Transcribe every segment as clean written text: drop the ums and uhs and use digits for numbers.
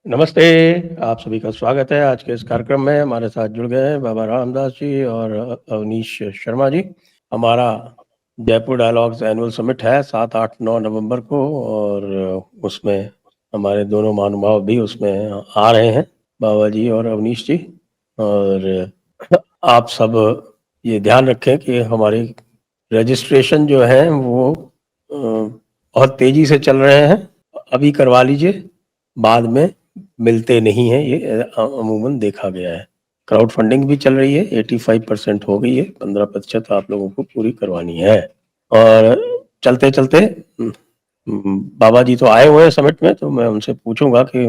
नमस्ते, आप सभी का स्वागत है आज के इस कार्यक्रम में। हमारे साथ जुड़ गए हैं बाबा रामदास जी और अवनीश शर्मा जी। हमारा जयपुर डायलॉग्स एनुअल समिट है 7, 8, 9 नवंबर को और उसमें हमारे दोनों महानुभाव भी उसमें आ रहे हैं, बाबा जी और अवनीश जी। और आप सब ये ध्यान रखें कि हमारी रजिस्ट्रेशन जो है वो बहुत तेजी से चल रहे हैं, अभी करवा लीजिए, बाद में मिलते नहीं हैं, ये अमूमन देखा गया है। क्राउड फंडिंग भी चल रही है, 85% हो गई है, 15% आप लोगों को पूरी करवानी है। और चलते चलते बाबा जी तो आए हुए हैं समिट में, तो मैं उनसे पूछूंगा कि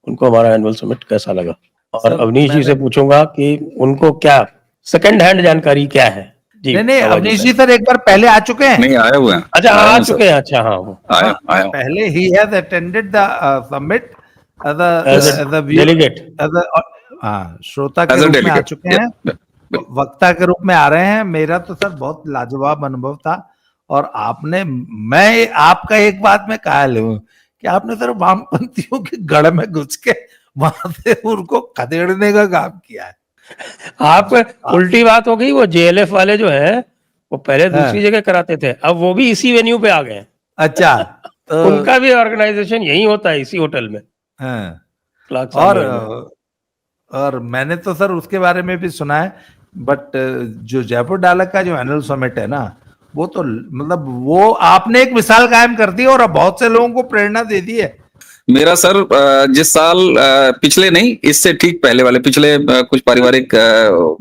उनको हमारा एनुअल समिट कैसा लगा, और अवनीश जी से पूछूंगा कि उनको क्या सेकंड हैंड जानकारी क्या है। जी नहीं, अवनीश जी सर एक बार पहले आ चुके हैं। नहीं, आए हुए हैं। अच्छा, आ चुके हैं। अच्छा, हाँ, वो आया पहले ही has attended the summit as a delegate, श्रोता के रूप में आ चुके हैं, वक्ता के रूप में आ रहे हैं। मेरा तो सर बहुत लाजवाब अनुभव था। और मैं आपका एक बात में कायल हूं कि आपने सर वामपंथियों के गढ़ में घुस के वहां से उनको खदेड़ने का काम किया है। आप उल्टी बात हो गई। वो जेएलएफ वाले जो है वो पहले दूसरी जगह कराते थे, अब वो भी इसी वेन्यू पे आ गए हैं। अच्छा, तो उनका भी ऑर्गेनाइजेशन यही होता है, इसी होटल में। और मैंने तो सर उसके बारे में भी सुना है, बट जो जयपुर डायलॉग का जो एनुअल समिट है ना, वो तो मतलब वो आपने एक मिसाल कायम कर दी और बहुत से लोगों को प्रेरणा दे दी है। मेरा सर जिस साल पिछले नहीं, इससे ठीक पहले वाले, पिछले कुछ पारिवारिक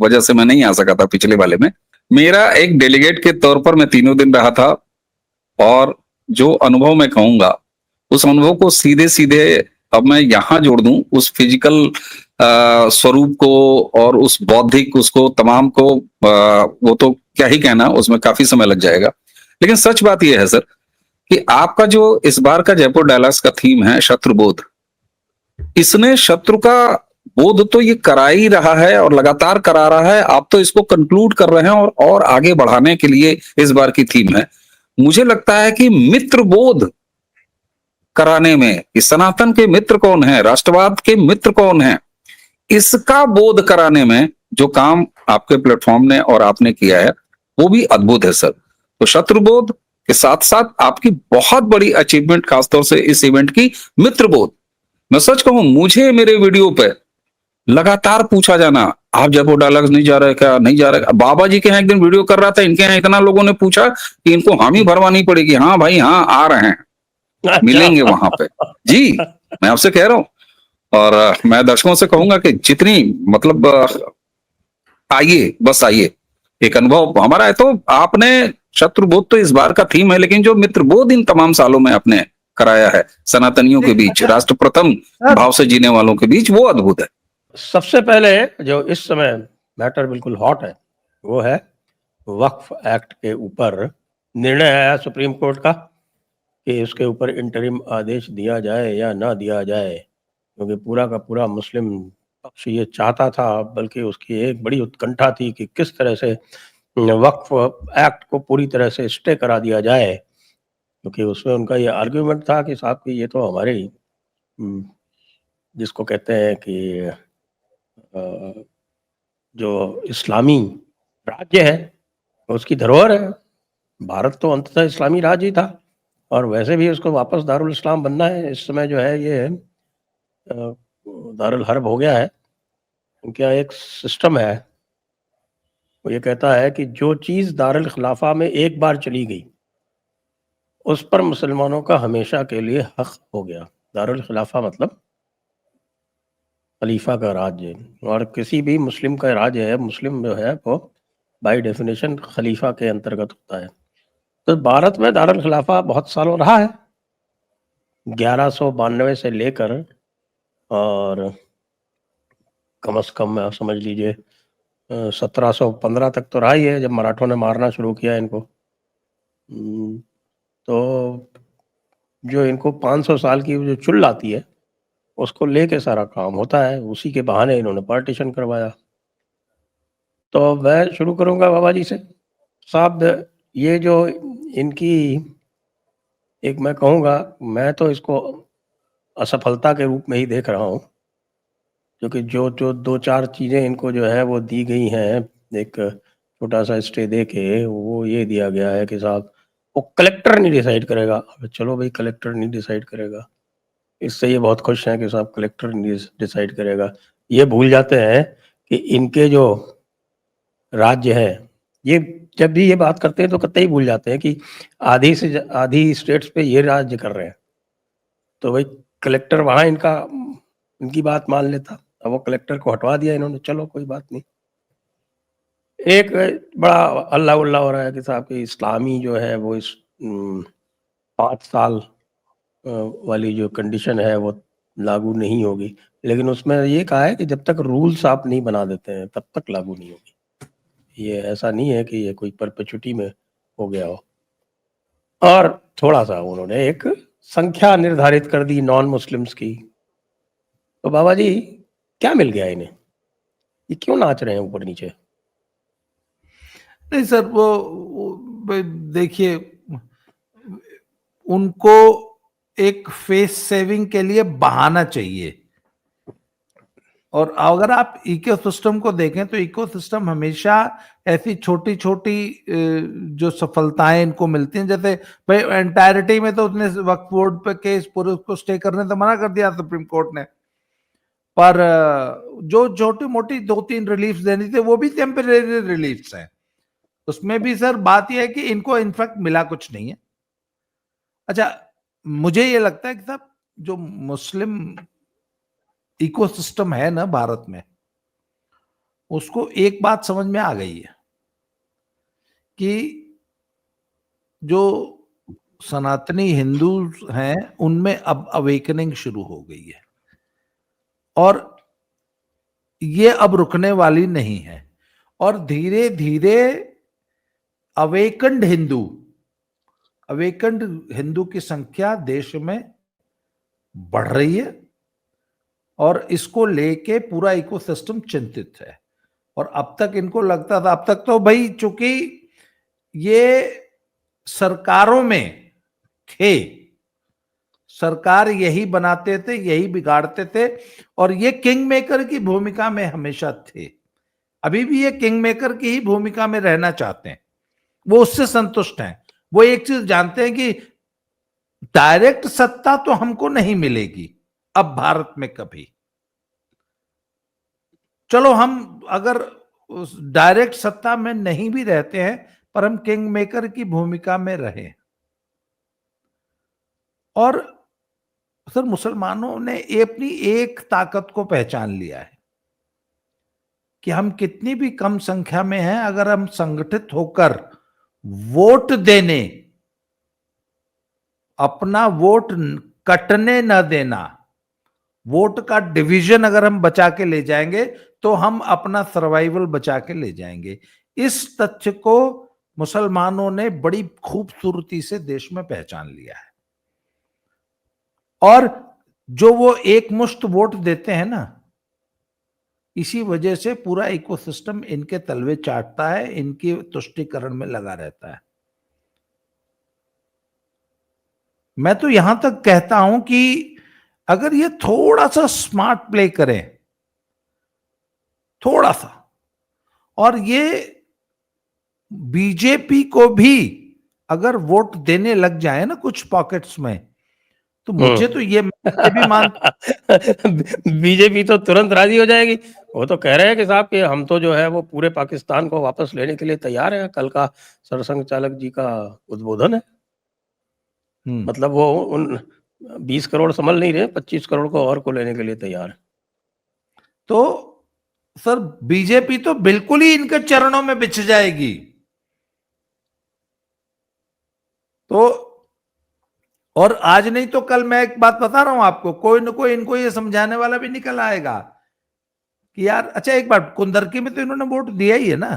वजह से मैं नहीं आ सका था पिछले वाले में। मेरा एक डेलीगेट के तौर पर मैं 3 दिन रहा था, और जो अनुभव मैं कहूंगा उस अनुभव को सीधे सीधे अब मैं यहाँ जोड़ दूं उस फिजिकल स्वरूप को और उस बौद्धिक उसको तमाम को, वो तो क्या ही कहना, उसमें काफी समय लग जाएगा। लेकिन सच बात यह है सर कि आपका जो इस बार का जयपुर डायलॉग्स का थीम है शत्रुबोध, इसने शत्रु का बोध तो ये करा ही रहा है और लगातार करा रहा है। आप तो इसको कंक्लूड कर रहे हैं और आगे बढ़ाने के लिए इस बार की थीम है। मुझे लगता है कि मित्र बोध कराने में, इस सनातन के मित्र कौन है, राष्ट्रवाद के मित्र कौन है, इसका बोध कराने में जो काम आपके प्लेटफॉर्म ने और आपने किया है वो भी अद्भुत है सर। तो शत्रुबोध के साथ साथ आपकी बहुत बड़ी अचीवमेंट, खासतौर से इस इवेंट की, मित्रबोध। मैं सच कहूं, मुझे मेरे वीडियो पे लगातार पूछा जाना, आप जयपुर डायलॉग्स नहीं जा रहे क्या, नहीं जा रहे। बाबा जी के यहाँ एक दिन वीडियो कर रहा था, इनके यहाँ इतना लोगों ने पूछा कि इनको हामी भरवानी पड़ेगी। हाँ भाई, हाँ आ रहे हैं, मिलेंगे वहां पे। जी, मैं आपसे कह रहा हूं। और मैं दर्शकों से कहूंगा कि जितनी मतलब आइए, बस आइए, एक अनुभव हमारा है। तो आपने शत्रुबोध तो इस बार का थीम है, लेकिन जो मित्रबोध इन तमाम सालों में आपने कराया है सनातनियों के बीच, राष्ट्र प्रथम भाव से जीने वालों के बीच, वो अद्भुत है। सबसे पहले जो इस समय मैटर बिल्कुल हॉट है वो है वक्फ एक्ट के ऊपर निर्णय आया सुप्रीम कोर्ट का कि उसके ऊपर इंटरिम आदेश दिया जाए या ना दिया जाए, क्योंकि पूरा का पूरा मुस्लिम पक्ष ये चाहता था, बल्कि उसकी एक बड़ी उत्कंठा थी कि किस तरह से वक्फ एक्ट को पूरी तरह से स्टे करा दिया जाए, क्योंकि उसमें उनका ये आर्ग्यूमेंट था कि साहब कि ये तो हमारे जिसको कहते हैं कि जो इस्लामी राज्य है उसकी धरोहर है। भारत तो अंततः इस्लामी राज्य ही था, और वैसे भी उसको वापस दारुल इस्लाम बनना है। इस समय जो है ये दारुल हर्ब हो गया है। उनके यहाँ एक सिस्टम है, वो ये कहता है कि जो चीज़ दारुल खिलाफा में एक बार चली गई उस पर मुसलमानों का हमेशा के लिए हक हो गया। दारुल खिलाफा मतलब खलीफा का राज्य, और किसी भी मुस्लिम का राज्य है, मुस्लिम जो है वो बाय डेफिनेशन खलीफा के अंतर्गत होता है। तो भारत में दारुल खिलाफा बहुत सालों रहा है, 1192 से लेकर, और कम से कम आप समझ लीजिए 1715 तक तो रहा ही है, जब मराठों ने मारना शुरू किया इनको। तो जो इनको 500 साल की जो चुल आती है उसको लेके सारा काम होता है, उसी के बहाने इन्होंने पार्टीशन करवाया। तो मैं शुरू करूंगा बाबा जी से। साहब, ये जो इनकी एक मैं कहूँगा, मैं तो इसको असफलता के रूप में ही देख रहा हूँ, क्योंकि जो जो 2-4 चीजें इनको जो है वो दी गई हैं, एक छोटा सा स्टे दे के, वो ये दिया गया है कि साहब वो कलेक्टर नहीं डिसाइड करेगा। अब चलो भाई, कलेक्टर नहीं डिसाइड करेगा, इससे ये बहुत खुश हैं कि साहब कलेक्टर नहीं डिसाइड करेगा। ये भूल जाते हैं कि इनके जो राज्य है, ये जब भी ये बात करते हैं तो कतई भूल जाते हैं कि आधी से आधी स्टेट्स पे ये राज्य कर रहे हैं, तो भाई कलेक्टर वहां इनकी बात मान लेता। अब वो कलेक्टर को हटवा दिया इन्होंने, चलो कोई बात नहीं। एक बड़ा अल्लाह उल्लाह हो रहा है कि साहब कि इस्लामी जो है वो इस 5 साल वाली जो कंडीशन है वो लागू नहीं होगी, लेकिन उसमें ये कहा है कि जब तक रूल्स आप नहीं बना देते हैं तब तक लागू नहीं होगी। ये ऐसा नहीं है कि ये कोई परपेचुटी में हो गया हो। और थोड़ा सा उन्होंने एक संख्या निर्धारित कर दी नॉन मुस्लिम्स की, तो बाबा जी क्या मिल गया इन्हें, ये क्यों नाच रहे हैं ऊपर नीचे? नहीं सर, वो देखिए, उनको एक फेस सेविंग के लिए बहाना चाहिए। और अगर आप इकोसिस्टम को देखें तो इकोसिस्टम हमेशा ऐसी छोटी छोटी जो सफलताएं इनको मिलती हैं, जैसे भाई एंटायरिटी में तो उसने वक्फ बोर्ड पे केस पूरे उसको स्टे करने तो मना कर दिया सुप्रीम कोर्ट ने, पर जो छोटी मोटी 2-3 रिलीफ देनी थी वो भी टेम्परेरी रिलीफ हैं। उसमें भी सर बात यह है कि इनको इनफैक्ट मिला कुछ नहीं है। अच्छा, मुझे ये लगता है कि साहब जो मुस्लिम इकोसिस्टम है ना भारत में, उसको एक बात समझ में आ गई है कि जो सनातनी हिंदू हैं उनमें अब अवेकनिंग शुरू हो गई है और ये अब रुकने वाली नहीं है। और धीरे धीरे अवेकन्ड हिंदू की संख्या देश में बढ़ रही है और इसको लेके पूरा इकोसिस्टम चिंतित है। और अब तक इनको लगता था, अब तक तो भाई चूंकि ये सरकारों में थे, सरकार यही बनाते थे, यही बिगाड़ते थे और ये किंग मेकर की भूमिका में हमेशा थे। अभी भी ये किंग मेकर की ही भूमिका में रहना चाहते हैं, वो उससे संतुष्ट हैं। वो एक चीज जानते हैं कि डायरेक्ट सत्ता तो हमको नहीं मिलेगी अब भारत में कभी। चलो हम अगर उस डायरेक्ट सत्ता में नहीं भी रहते हैं पर हम किंग मेकर की भूमिका में रहे। और सर मुसलमानों ने अपनी एक ताकत को पहचान लिया है कि हम कितनी भी कम संख्या में हैं, अगर हम संगठित होकर वोट देने, अपना वोट कटने न देना, वोट का डिवीजन अगर हम बचा के ले जाएंगे तो हम अपना सर्वाइवल बचा के ले जाएंगे। इस तथ्य को मुसलमानों ने बड़ी खूबसूरती से देश में पहचान लिया है। और जो वो एक मुश्त वोट देते हैं ना, इसी वजह से पूरा इकोसिस्टम इनके तलवे चाटता है, इनके तुष्टीकरण में लगा रहता है। मैं तो यहां तक कहता हूं कि अगर ये थोड़ा सा स्मार्ट प्ले करें, थोड़ा सा, और ये बीजेपी को भी अगर वोट देने लग जाए ना कुछ पॉकेट्स में, तो मुझे तो ये भी बीजेपी तो तुरंत राजी हो जाएगी। वो तो कह रहे हैं कि साहब कि हम तो जो है वो पूरे पाकिस्तान को वापस लेने के लिए तैयार हैं। कल का सरसंघ चालक जी का उद्बोधन है। मतलब वो उन 20 करोड़ संभल नहीं रहे, 25 करोड़ को और को लेने के लिए तैयार है। तो सर बीजेपी तो बिल्कुल ही इनके चरणों में बिछ जाएगी। तो और आज नहीं तो कल, मैं एक बात बता रहा हूं आपको, कोई ना कोई इनको ये समझाने वाला भी निकल आएगा कि यार अच्छा एक बार कुंदरकी में तो इन्होंने वोट दिया ही है ना।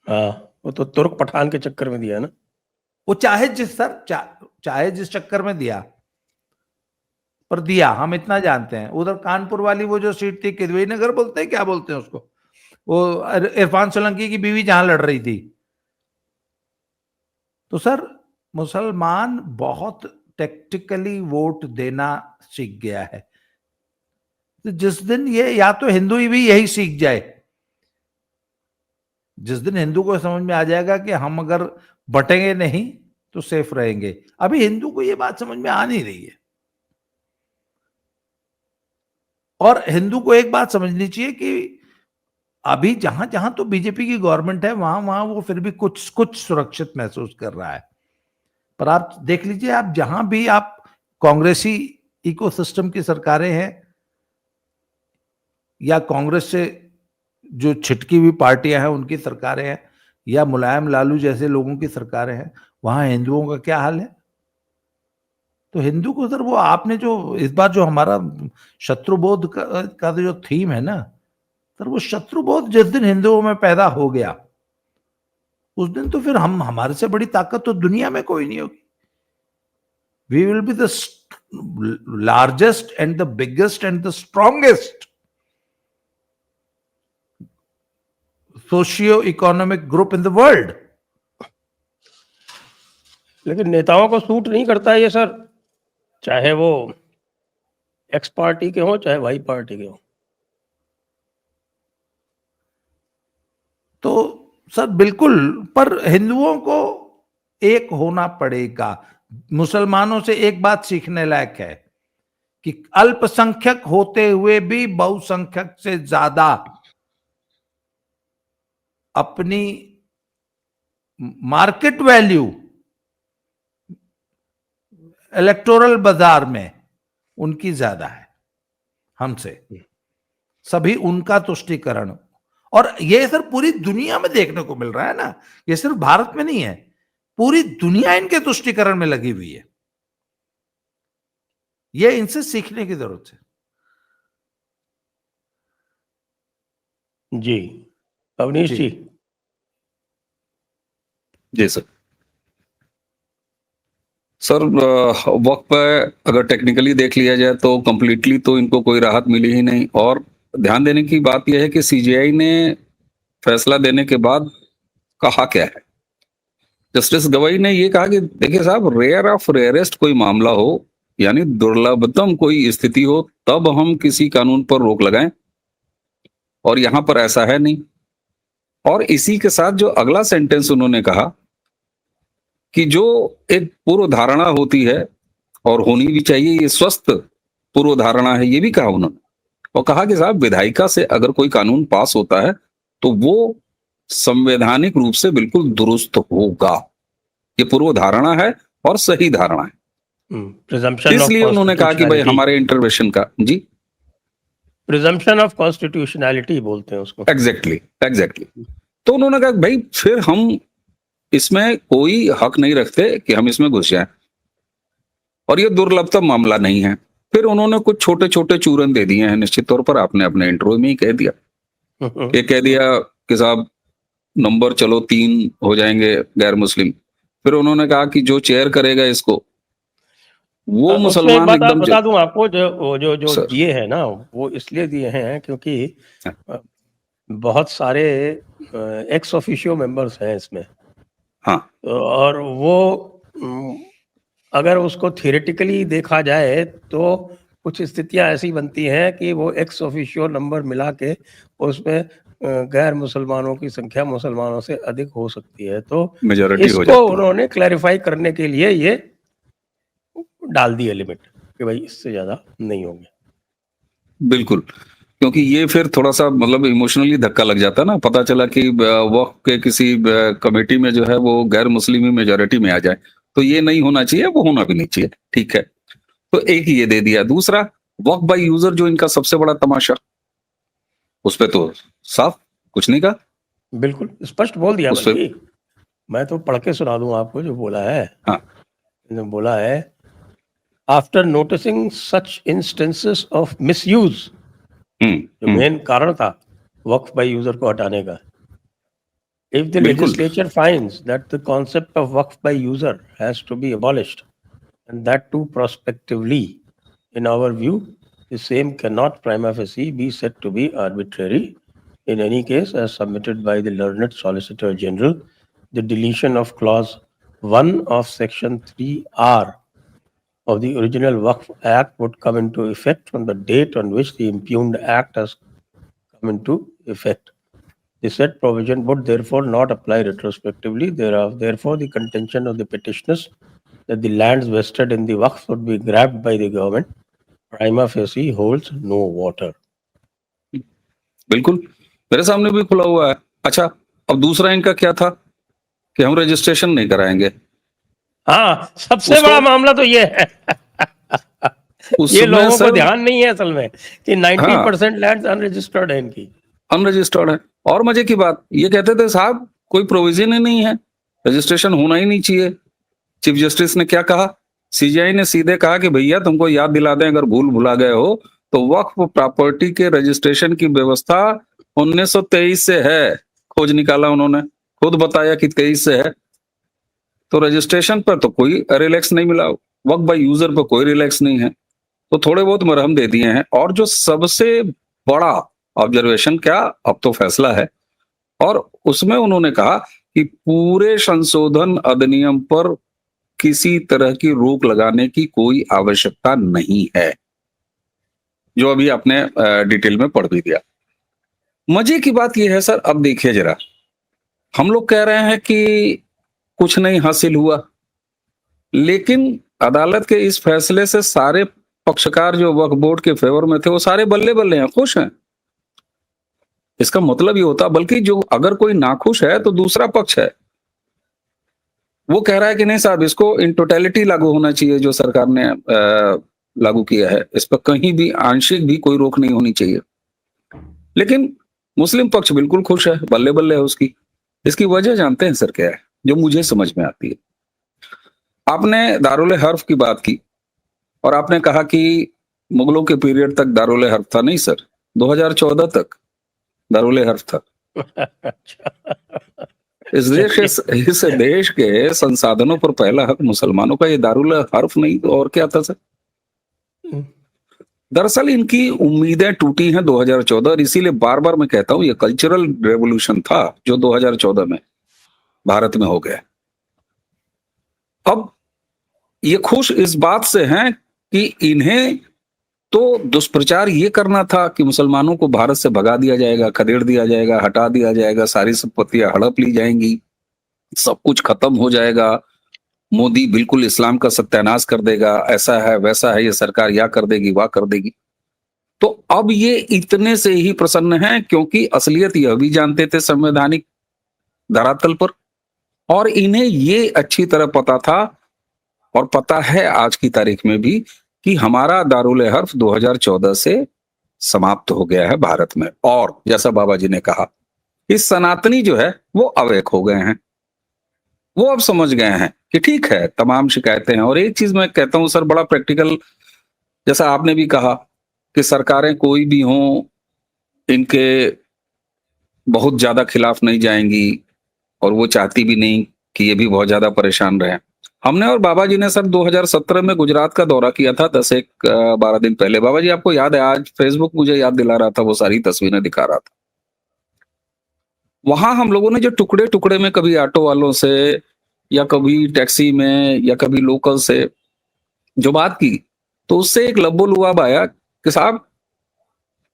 हाँ, वो तो तुर्क पठान के चक्कर में दिया है ना। वो चाहे जिस चक्कर में दिया, पर दिया, हम इतना जानते हैं। उधर कानपुर वाली वो जो सीट थी, किदवई नगर बोलते हैं, क्या बोलते हैं उसको, वो इरफान सोलंकी की बीवी जहां लड़ रही थी। तो सर मुसलमान बहुत टैक्टिकली वोट देना सीख गया है। तो जिस दिन ये, या तो हिंदू ही भी यही सीख जाए, जिस दिन हिंदू को समझ में आ जाएगा कि हम अगर बटेंगे नहीं तो सेफ रहेंगे, अभी हिंदू को ये बात समझ में आ नहीं रही है। और हिंदू को एक बात समझनी चाहिए कि अभी जहां जहां तो बीजेपी की गवर्नमेंट है, वहां वहां वो फिर भी कुछ सुरक्षित महसूस कर रहा है। पर आप देख लीजिए, आप जहां भी आप कांग्रेसी इकोसिस्टम की सरकारें हैं, या कांग्रेस से जो छिटकी हुई पार्टियां हैं उनकी सरकारें हैं, या मुलायम लालू जैसे लोगों की सरकारें हैं, वहां हिंदुओं का क्या हाल है। तो हिंदू को सर, वो आपने जो इस बार जो हमारा शत्रुबोध का जो थीम है ना सर, वो शत्रुबोध जिस दिन हिंदुओं में पैदा हो गया, उस दिन तो फिर हमारे से बड़ी ताकत तो दुनिया में कोई नहीं होगी। We will be the largest and the biggest and the strongest socio economic group in the world. लेकिन नेताओं को सूट नहीं करता है ये सर, चाहे वो एक्स पार्टी के हो चाहे वाई पार्टी के हो। तो सर बिल्कुल, पर हिंदुओं को एक होना पड़ेगा। मुसलमानों से एक बात सीखने लायक है कि अल्पसंख्यक होते हुए भी बहुसंख्यक से ज्यादा अपनी मार्केट वैल्यू इलेक्टोरल बाजार में उनकी ज्यादा है हमसे। सभी उनका तुष्टीकरण, और ये सर पूरी दुनिया में देखने को मिल रहा है ना, ये सिर्फ भारत में नहीं है, पूरी दुनिया इनके तुष्टीकरण में लगी हुई है। ये इनसे सीखने की जरूरत है। जी अवनीश जी। जी सर। सर वक्त पे अगर टेक्निकली देख लिया जाए तो कंप्लीटली तो इनको कोई राहत मिली ही नहीं। और ध्यान देने की बात यह है कि सीजीआई ने फैसला देने के बाद कहा क्या है। जस्टिस गवाई ने यह कहा कि देखिए साहब, रेयर ऑफ रेयरेस्ट कोई मामला हो, यानी दुर्लभतम कोई स्थिति हो, तब हम किसी कानून पर रोक लगाएं, और यहां पर ऐसा है नहीं। और इसी के साथ जो अगला सेंटेंस उन्होंने कहा कि जो एक पूर्व धारणा होती है और होनी भी चाहिए, ये स्वस्थ पूर्व धारणा है, ये भी कहा उन्होंने। और कहा कि साहब, विधायिका से अगर कोई कानून पास होता है तो वो संवैधानिक रूप से बिल्कुल दुरुस्त होगा। ये पूर्व धारणा है और सही धारणा है। इसलिए उन्होंने कहा कि भाई हमारे इंटरवेंशन का, जी, प्रिजम्पशन ऑफ कॉन्स्टिट्यूशनैलिटी बोलते हैं उसको। एग्जैक्टली। तो उन्होंने कहा भाई फिर हम इसमें कोई हक नहीं रखते कि हम इसमें घुस जाएं, और ये दुर्लभतम मामला नहीं है। फिर उन्होंने कुछ छोटे छोटे चूरन दे दिए हैं, निश्चित तौर पर आपने अपने इंट्रो में ही कह दिया। ये कह दिया कि साहब नंबर चलो 3 हो जाएंगे गैर मुस्लिम। फिर उन्होंने कहा कि जो चेयर करेगा इसको वो मुसलमान एकदम। बता दूं आपको, जो दिए हैं ना, वो इसलिए दिए हैं क्योंकि बहुत सारे एक्स ऑफिशियो मेंबर्स हैं इसमें। हाँ। और वो अगर उसको थियोरेटिकली देखा जाए तो कुछ स्थितियां ऐसी बनती हैं कि वो एक्स ऑफिशियो नंबर मिला के उसमें गैर मुसलमानों की संख्या मुसलमानों से अधिक हो सकती है। तो इसको उन्होंने क्लैरिफाई करने के लिए ये डाल दिया लिमिट कि भाई इससे ज्यादा नहीं होंगे। बिल्कुल, क्योंकि ये फिर थोड़ा सा मतलब इमोशनली धक्का लग जाता है ना। पता चला कि वक्फ के किसी कमेटी में जो है वो गैर मुस्लिम मेजॉरिटी में आ जाए, तो ये नहीं होना चाहिए, वो होना भी नहीं चाहिए। ठीक है, तो एक ये दे दिया। दूसरा, वक्फ बाय यूजर जो इनका सबसे बड़ा तमाशा, उस पे तो साफ कुछ नहीं कहा, बिल्कुल स्पष्ट बोल दिया। मैं तो पढ़ के सुना दूं आपको जो बोला है। हाँ, बोला है, after noticing such instances of misuse, जो मेन कारण था वक्फ बाय यूजर को हटाने का, if the legislature finds that the concept of वक्फ by user has to be abolished and that too prospectively, in our view the same cannot prima facie be said to be arbitrary. In any case, as submitted by the learned Solicitor General, the deletion of clause 1 of section 3R of the original Waqf Act would come into effect on the date on which the impugned act has come into effect. The said provision would therefore not apply retrospectively. Therefore, the contention of the petitioners that the lands vested in the Waqf would be grabbed by the government prima facie holds no water. बिल्कुल मेरे सामने भी खुला हुआ है। अच्छा, अब दूसरा इनका क्या था कि हम रजिस्ट्रेशन नहीं कराएंगे। हाँ, सबसे बड़ा मामला तो ये है। ये लोगों को ध्यान नहीं है असल में कि 90% लैंड अनरजिस्टर्ड है, इनकी अनरजिस्टर्ड है। और मजे की बात, ये कहते थे साहब कोई प्रोविजन ही नहीं है, रजिस्ट्रेशन होना ही नहीं चाहिए। चीफ जस्टिस ने क्या कहा, सीजीआई ने सीधे कहा कि भैया तुमको याद दिला दें अगर भुला गए हो तो वक्फ प्रॉपर्टी के रजिस्ट्रेशन की व्यवस्था 1923 से है। खोज निकाला उन्होंने, खुद बताया कि 23 से है। तो रजिस्ट्रेशन पर तो कोई रिलैक्स नहीं मिला, वक्फ बाय यूजर पर कोई रिलैक्स नहीं है। तो थोड़े बहुत मरहम दे दिए हैं। और जो सबसे बड़ा ऑब्जर्वेशन, क्या अब तो फैसला है, और उसमें उन्होंने कहा कि पूरे संशोधन अधिनियम पर किसी तरह की रोक लगाने की कोई आवश्यकता नहीं है, जो अभी आपने डिटेल में पढ़ भी दिया। मजे की बात यह है सर, अब देखिए जरा, हम लोग कह रहे हैं कि कुछ नहीं हासिल हुआ, लेकिन अदालत के इस फैसले से सारे पक्षकार जो वक्फ बोर्ड के फेवर में थे वो सारे बल्ले बल्ले हैं, खुश हैं। इसका मतलब ये होता, बल्कि जो अगर कोई नाखुश है तो दूसरा पक्ष है, वो कह रहा है कि नहीं साहब इसको इन टोटलिटी लागू होना चाहिए, जो सरकार ने लागू किया है इस पर कहीं भी आंशिक भी कोई रोक नहीं होनी चाहिए। लेकिन मुस्लिम पक्ष बिल्कुल खुश है, बल्ले बल्ले है उसकी। इसकी वजह जानते हैं सर क्या है, जो मुझे समझ में आती है। आपने दारुल हर्फ की बात की और आपने कहा कि मुगलों के पीरियड तक दारुल हर्फ था। नहीं सर, 2014 तक दारुल हर्फ था। इस देश के संसाधनों पर पहला हक मुसलमानों का, ये दारुल हर्फ नहीं तो और क्या था सर। दरअसल इनकी उम्मीदें टूटी हैं 2014, और इसीलिए बार बार मैं कहता हूं ये कल्चरल रेवोल्यूशन था जो 2014 में भारत में हो गया। अब ये खुश इस बात से हैं कि इन्हें तो दुष्प्रचार ये करना था कि मुसलमानों को भारत से भगा दिया जाएगा, खदेड़ दिया जाएगा, हटा दिया जाएगा, सारी संपत्तियां हड़प ली जाएंगी, सब कुछ खत्म हो जाएगा, मोदी बिल्कुल इस्लाम का सत्यानाश कर देगा, ऐसा है वैसा है, ये सरकार या कर देगी वाह कर देगी। तो अब ये इतने से ही प्रसन्न हैं क्योंकि असलियत यह भी जानते थे संवैधानिक धरातल पर, और इन्हें ये अच्छी तरह पता था और पता है आज की तारीख में भी कि हमारा दारुल हर्फ 2014 से समाप्त हो गया है भारत में। और जैसा बाबा जी ने कहा, इस सनातनी जो है वो अवेक हो गए हैं, वो अब समझ गए हैं कि ठीक है तमाम शिकायतें हैं। और एक चीज मैं कहता हूं सर, बड़ा प्रैक्टिकल, जैसा आपने भी कहा कि सरकारें कोई भी हों इनके बहुत ज्यादा खिलाफ नहीं जाएंगी, और वो चाहती भी नहीं कि ये भी बहुत ज्यादा परेशान रहे। हमने और बाबा जी ने सर 2017 में गुजरात का दौरा किया था, 10-12 दिन पहले। बाबा जी आपको याद है, आज फेसबुक मुझे याद दिला रहा था, वो सारी तस्वीरें दिखा रहा था। वहां हम लोगों ने जो टुकड़े टुकड़े में कभी ऑटो वालों से या कभी टैक्सी में या कभी लोकल से जो बात की, तो उससे एक लब्बो-लुआब आया कि साहब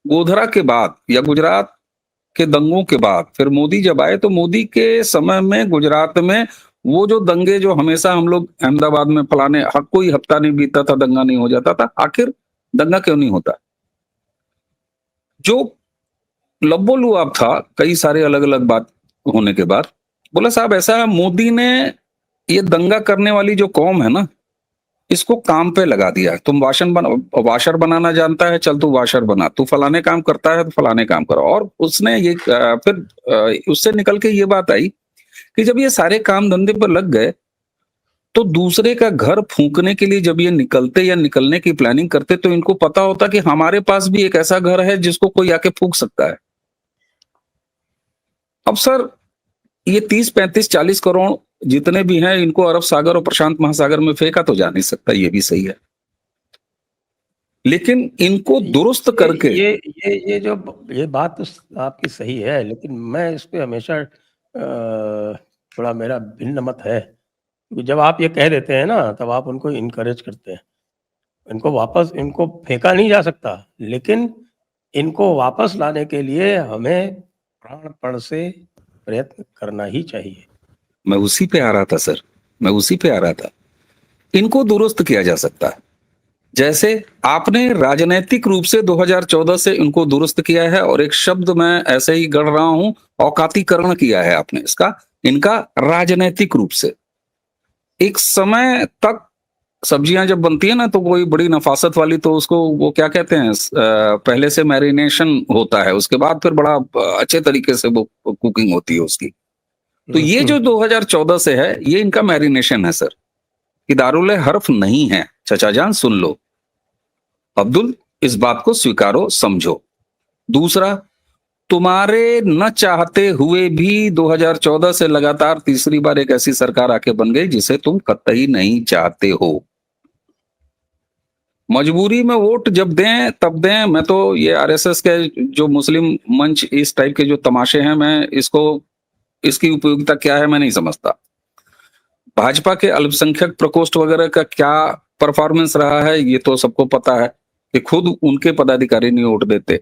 गोधरा के बाद या गुजरात के दंगों के बाद फिर मोदी जब आए, तो मोदी के समय में गुजरात में वो जो दंगे जो हमेशा हम लोग अहमदाबाद में फलाने कोई हफ्ता नहीं बीतता था दंगा नहीं हो जाता था, आखिर दंगा क्यों नहीं होता। जो लब्बो-लुआब था कई सारे अलग अलग बात होने के बाद, बोला साहब ऐसा है, मोदी ने ये दंगा करने वाली जो कौम है ना, इसको काम पे लगा दिया। तुम वाशर बनाना जानता है, चल तू वाशर बना, तू फलाने काम करता है तो फलाने काम करो। और उसने ये फिर उससे निकल के ये बात आई कि जब ये सारे काम धंधे पर लग गए, तो दूसरे का घर फूंकने के लिए जब ये निकलते या निकलने की प्लानिंग करते, तो इनको पता होता कि हमारे पास भी एक ऐसा घर है जिसको कोई आके फूंक सकता है। अब सर ये 30, 35, 40 करोड़ जितने भी हैं, इनको अरब सागर और प्रशांत महासागर में फेंका तो जा नहीं सकता, ये भी सही है, लेकिन इनको दुरुस्त करके ये बात तो आपकी सही है, लेकिन मैं इस पे हमेशा थोड़ा मेरा भिन्न मत है। जब आप ये कह देते हैं ना, तब आप उनको इनकरेज करते हैं। इनको फेंका नहीं जा सकता, लेकिन इनको वापस लाने के लिए हमें प्राणपण से प्रयत्न करना ही चाहिए। मैं उसी पे आ रहा था सर, मैं उसी पे आ रहा था। इनको दुरुस्त किया जा सकता है, जैसे आपने राजनीतिक रूप से 2014 से इनको दुरुस्त किया है, और एक शब्द मैं ऐसे ही गढ़ रहा हूं, औकातीकरण किया है आपने इसका, इनका राजनीतिक रूप से। एक समय तक सब्जियां जब बनती है ना, तो कोई बड़ी नफासत वाली, तो उसको वो क्या कहते हैं, पहले से मैरिनेशन होता है, उसके बाद फिर बड़ा अच्छे तरीके से वो कुकिंग होती है उसकी। तो ये जो 2014 से है, ये इनका मैरिनेशन है सर, कि दारुल हर्फ नहीं है। चचा जान सुन लो, अब्दुल इस बात को स्वीकारो, समझो। दूसरा, तुम्हारे न चाहते हुए भी 2014 से लगातार तीसरी बार एक ऐसी सरकार आके बन गई जिसे तुम कतई नहीं चाहते हो। मजबूरी में वोट जब दें तब दें। मैं तो ये आरएसएस के जो मुस्लिम मंच इस टाइप के जो तमाशे हैं, मैं इसकी उपयोगिता क्या है मैं नहीं समझता। भाजपा के अल्पसंख्यक प्रकोष्ठ वगैरह का क्या परफॉर्मेंस रहा है ये तो सबको पता है, कि खुद उनके पदाधिकारी नहीं वोट देते।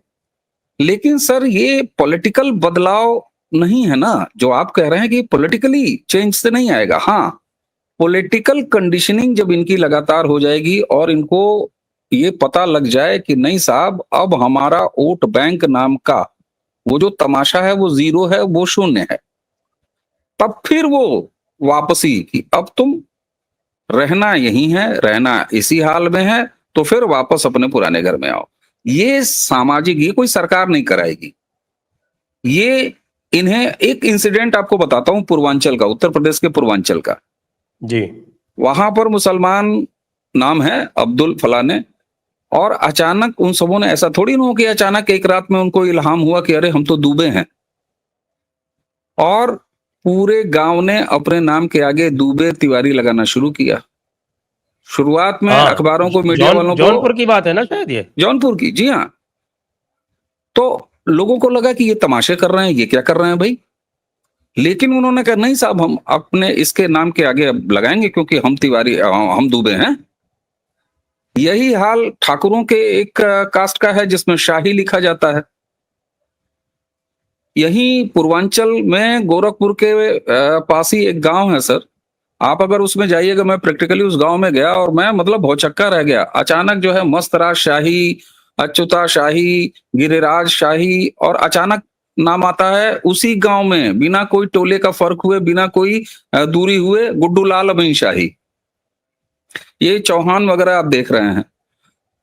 लेकिन सर ये पॉलिटिकल बदलाव नहीं है ना, जो आप कह रहे हैं कि पॉलिटिकली चेंज से नहीं आएगा। हाँ, पॉलिटिकल कंडीशनिंग जब इनकी लगातार हो जाएगी और इनको ये पता लग जाए कि नहीं साहब, अब हमारा वोट बैंक नाम का वो जो तमाशा है वो जीरो है, वो शून्य है, तब फिर वो वापसी कि अब तुम रहना यही है, रहना इसी हाल में है, तो फिर वापस अपने पुराने घर में आओ। ये सामाजिक, ये कोई सरकार नहीं कराएगी। ये इन्हें एक इंसिडेंट आपको बताता हूं, पूर्वांचल का, उत्तर प्रदेश के पूर्वांचल का जी। वहां पर मुसलमान नाम है अब्दुल फलाने, और अचानक उन सबों ने, ऐसा थोड़ी ना हो कि अचानक एक रात में उनको इल्हाम हुआ कि अरे हम तो डूबे हैं, और पूरे गांव ने अपने नाम के आगे डूबे तिवारी लगाना शुरू किया। शुरुआत में अखबारों को, मीडिया वालों को, जौनपुर की बात है ना शायद, ये जौनपुर की, जी हाँ। तो लोगों को लगा कि ये तमाशे कर रहे हैं, ये क्या कर रहे हैं भाई। लेकिन उन्होंने कहा नहीं साहब, हम अपने इसके नाम के आगे अब लगाएंगे क्योंकि हम तिवारी, हम डूबे हैं। यही हाल ठाकुरों के एक कास्ट का है जिसमें शाही लिखा जाता है। यही पूर्वांचल में गोरखपुर के पास ही एक गांव है सर, आप अगर उसमें जाइएगा, मैं प्रैक्टिकली उस गांव में गया और मैं मतलब भौचक्का रह गया। अचानक जो है मस्तराज शाही, अच्युता शाही, गिरिराज शाही, और अचानक नाम आता है उसी गांव में, बिना कोई टोले का फर्क हुए, बिना कोई दूरी हुए, गुड्डू लाल अमीन शाही। ये चौहान वगैरह आप देख रहे हैं।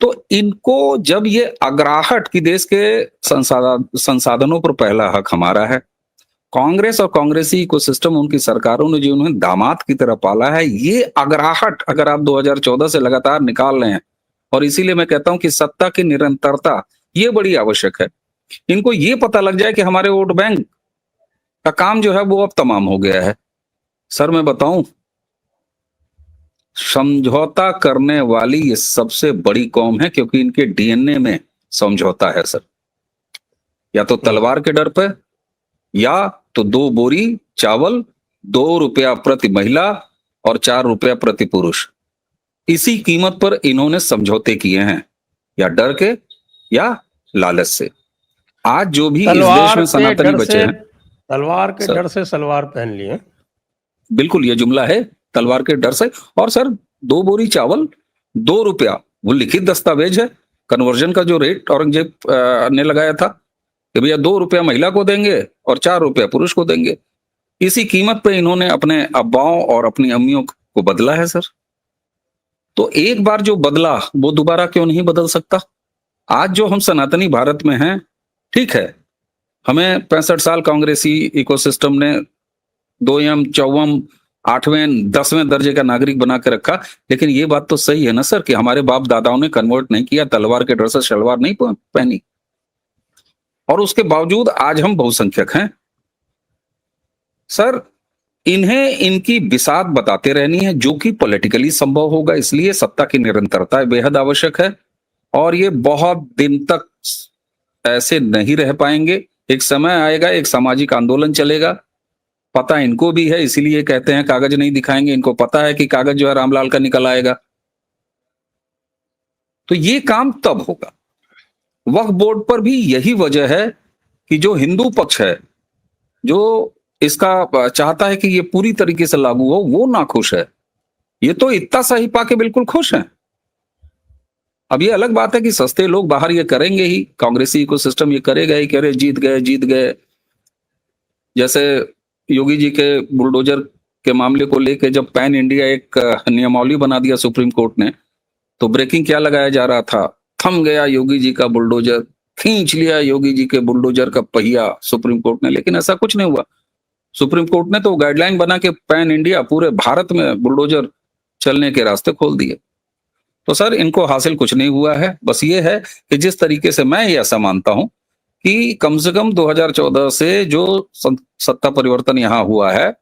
तो इनको जब ये अग्राहट की देश के संसाधनों पर पहला हक हमारा है, कांग्रेस और कांग्रेसी इकोसिस्टम, उनकी सरकारों ने जो उन्हें दामाद की तरह पाला है, ये अग्राहट अगर आप 2014 से लगातार निकाल रहे हैं, और इसीलिए मैं कहता हूं कि सत्ता की निरंतरता ये बड़ी आवश्यक है। इनको ये पता लग जाए कि हमारे वोट बैंक का काम जो है वो अब तमाम हो गया है। सर मैं बताऊं, समझौता करने वाली ये सबसे बड़ी कौम है, क्योंकि इनके डीएनए में समझौता है सर। या तो तलवार के डर पे, या तो 2 बोरी चावल, 2 रुपया प्रति महिला और 4 रुपया प्रति पुरुष, इसी कीमत पर इन्होंने समझौते किए हैं, या डर के या लालच से। आज जो भी इस देश में सनातनी बचे हैं, तलवार के डर से सलवार पहन लिए। बिल्कुल ये जुमला है, तलवार के डर से। और सर 2 बोरी चावल, 2 रुपया, वो लिखित दस्तावेज है, कन्वर्जन का जो रेट औरंगजेब ने लगाया था कि भैया 2 रुपया महिला को देंगे और 4 रुपया पुरुष को देंगे। इसी कीमत पे इन्होंने अपने अब्बाओं और अपनी अम्मियों को बदला है सर। तो एक बार जो बदला वो दोबारा क्यों नहीं बदल सकता। आज जो हम सनातनी भारत में हैं, ठीक है, हमें 65 साल कांग्रेसी इकोसिस्टम ने 2ym 4ym 8वें 10वें दर्जे का नागरिक बना के रखा। लेकिन ये बात तो सही है ना सर कि हमारे बाप दादाओं ने कन्वर्ट नहीं किया, तलवार के डर से शलवार नहीं पहनी, और उसके बावजूद आज हम बहुसंख्यक हैं। सर इन्हें इनकी बिसात बताते रहनी है, जो कि पॉलिटिकली संभव होगा। इसलिए सत्ता की निरंतरता बेहद आवश्यक है, और ये बहुत दिन तक ऐसे नहीं रह पाएंगे। एक समय आएगा, एक सामाजिक आंदोलन चलेगा, पता इनको भी है, इसीलिए कहते हैं कागज नहीं दिखाएंगे। इनको पता है कि कागज जो है रामलाल का निकल आएगा। तो ये काम तब होगा। वक्फ बोर्ड पर भी यही वजह है कि जो हिंदू पक्ष है, जो इसका चाहता है कि ये पूरी तरीके से लागू हो, वो नाखुश है। ये तो इतना सही पाके बिल्कुल खुश हैं। अब ये अलग बात है कि सस्ते लोग बाहर ये करेंगे ही, कांग्रेसी इकोसिस्टम ये करेगा ही कि अरे जीत गए। जैसे योगी जी के बुलडोजर के मामले को लेकर जब पैन इंडिया एक नियमावली बना दिया सुप्रीम कोर्ट ने, तो ब्रेकिंग क्या लगाया जा रहा था, थम गया योगी जी का बुलडोजर, खींच लिया योगी जी के बुलडोजर का पहिया सुप्रीम कोर्ट ने। लेकिन ऐसा कुछ नहीं हुआ। सुप्रीम कोर्ट ने तो गाइडलाइन बना के पैन इंडिया पूरे भारत में बुलडोजर चलने के रास्ते खोल दिए। तो सर इनको हासिल कुछ नहीं हुआ है। बस ये है कि जिस तरीके से मैं ये ऐसा मानता हूं कि कम से कम 2014 से जो सत्ता परिवर्तन यहां हुआ है,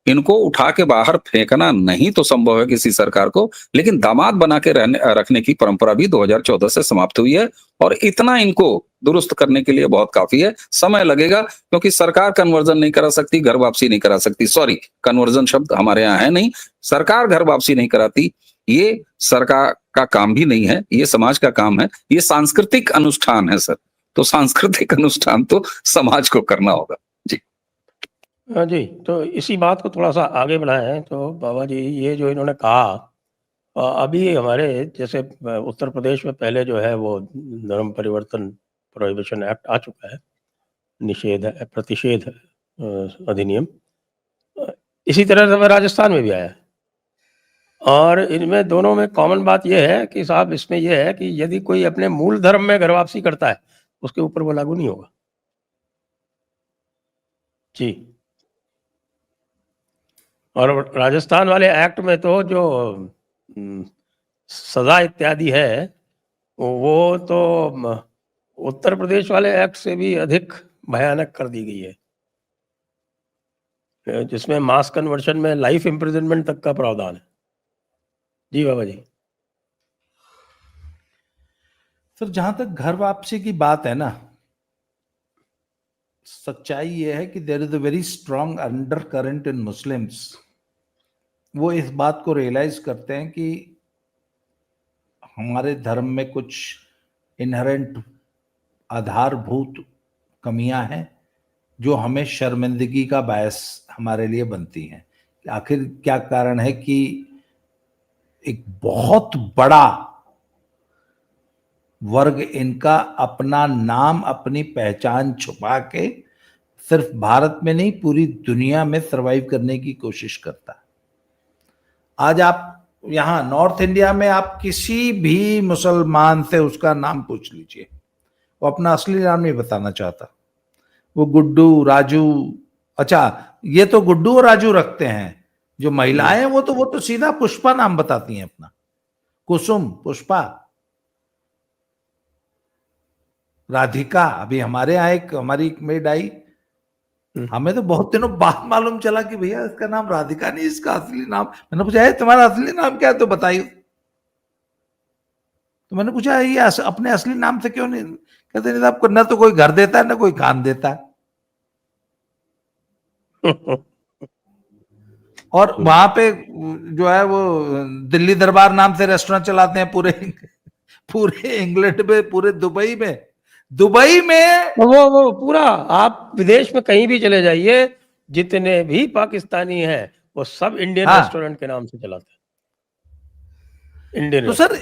इनको उठा के बाहर फेंकना नहीं तो संभव है किसी सरकार को, लेकिन दामाद बना के रखने की परंपरा भी 2014 से समाप्त हुई है। और इतना इनको दुरुस्त करने के लिए बहुत काफी है। समय लगेगा क्योंकि सरकार कन्वर्जन नहीं करा सकती, घर वापसी नहीं करा सकती। सॉरी, कन्वर्जन शब्द हमारे यहाँ है नहीं। सरकार घर वापसी नहीं कराती, ये सरकार का काम भी नहीं है, ये समाज का काम है। ये सांस्कृतिक अनुष्ठान है सर, तो सांस्कृतिक अनुष्ठान तो समाज को करना होगा। जी हाँ जी, तो इसी बात को थोड़ा सा आगे बढ़ाएं तो बाबा जी, ये जो इन्होंने कहा, अभी हमारे जैसे उत्तर प्रदेश में पहले जो है वो धर्म परिवर्तन प्रोहिबिशन एक्ट आ चुका है, निषेध प्रतिषेध अधिनियम। इसी तरह से राजस्थान में भी आया है, और इनमें दोनों में कॉमन बात यह है कि साहब इसमें यह है कि यदि कोई अपने मूल धर्म में घर वापसी करता है, उसके ऊपर वो लागू नहीं होगा। जी, और राजस्थान वाले एक्ट में तो जो सजा इत्यादि है, वो तो उत्तर प्रदेश वाले एक्ट से भी अधिक भयानक कर दी गई है, जिसमें मास कन्वर्शन में लाइफ इम्प्रिजनमेंट तक का प्रावधान है। जी बाबा जी। सर जहां तक घर वापसी की बात है ना, सच्चाई ये है कि there is a very strong undercurrent in Muslims. वो इस बात को रियलाइज करते हैं कि हमारे धर्म में कुछ इनहेरेंट आधारभूत कमियां हैं जो हमें शर्मिंदगी का बायस हमारे लिए बनती हैं। आखिर क्या कारण है कि एक बहुत बड़ा वर्ग इनका अपना नाम, अपनी पहचान छुपा के सिर्फ भारत में नहीं पूरी दुनिया में सरवाइव करने की कोशिश करता है। आज आप यहां नॉर्थ इंडिया में आप किसी भी मुसलमान से उसका नाम पूछ लीजिए, वो अपना असली नाम नहीं बताना चाहता। वो गुड्डू, राजू, अच्छा ये तो गुड्डू और राजू रखते हैं। जो महिलाएं हैं वो तो सीधा पुष्पा नाम बताती हैं अपना, कुसुम, पुष्पा, राधिका। अभी हमारे यहाँ हमारी एक मेड आई, हमें तो बहुत दिनों बाद मालूम चला कि भैया इसका नाम राधिका नहीं, इसका असली नाम। मैंने पूछा है तुम्हारा असली नाम क्या है, तो बताइए। तो मैंने पूछा ये अपने असली नाम से क्यों नहीं, कहते नहीं आपको ना तो कोई घर देता है ना कोई काम देता है। और वहां पे जो है वो दिल्ली दरबार नाम से रेस्टोरेंट चलाते हैं पूरे इंग्लैंड में, पूरे दुबई में वो पूरा, आप विदेश में कहीं भी चले जाइए, जितने भी पाकिस्तानी हैं वो सब इंडियन रेस्टोरेंट के नाम से चलाते हैं, इंडियन। तो सर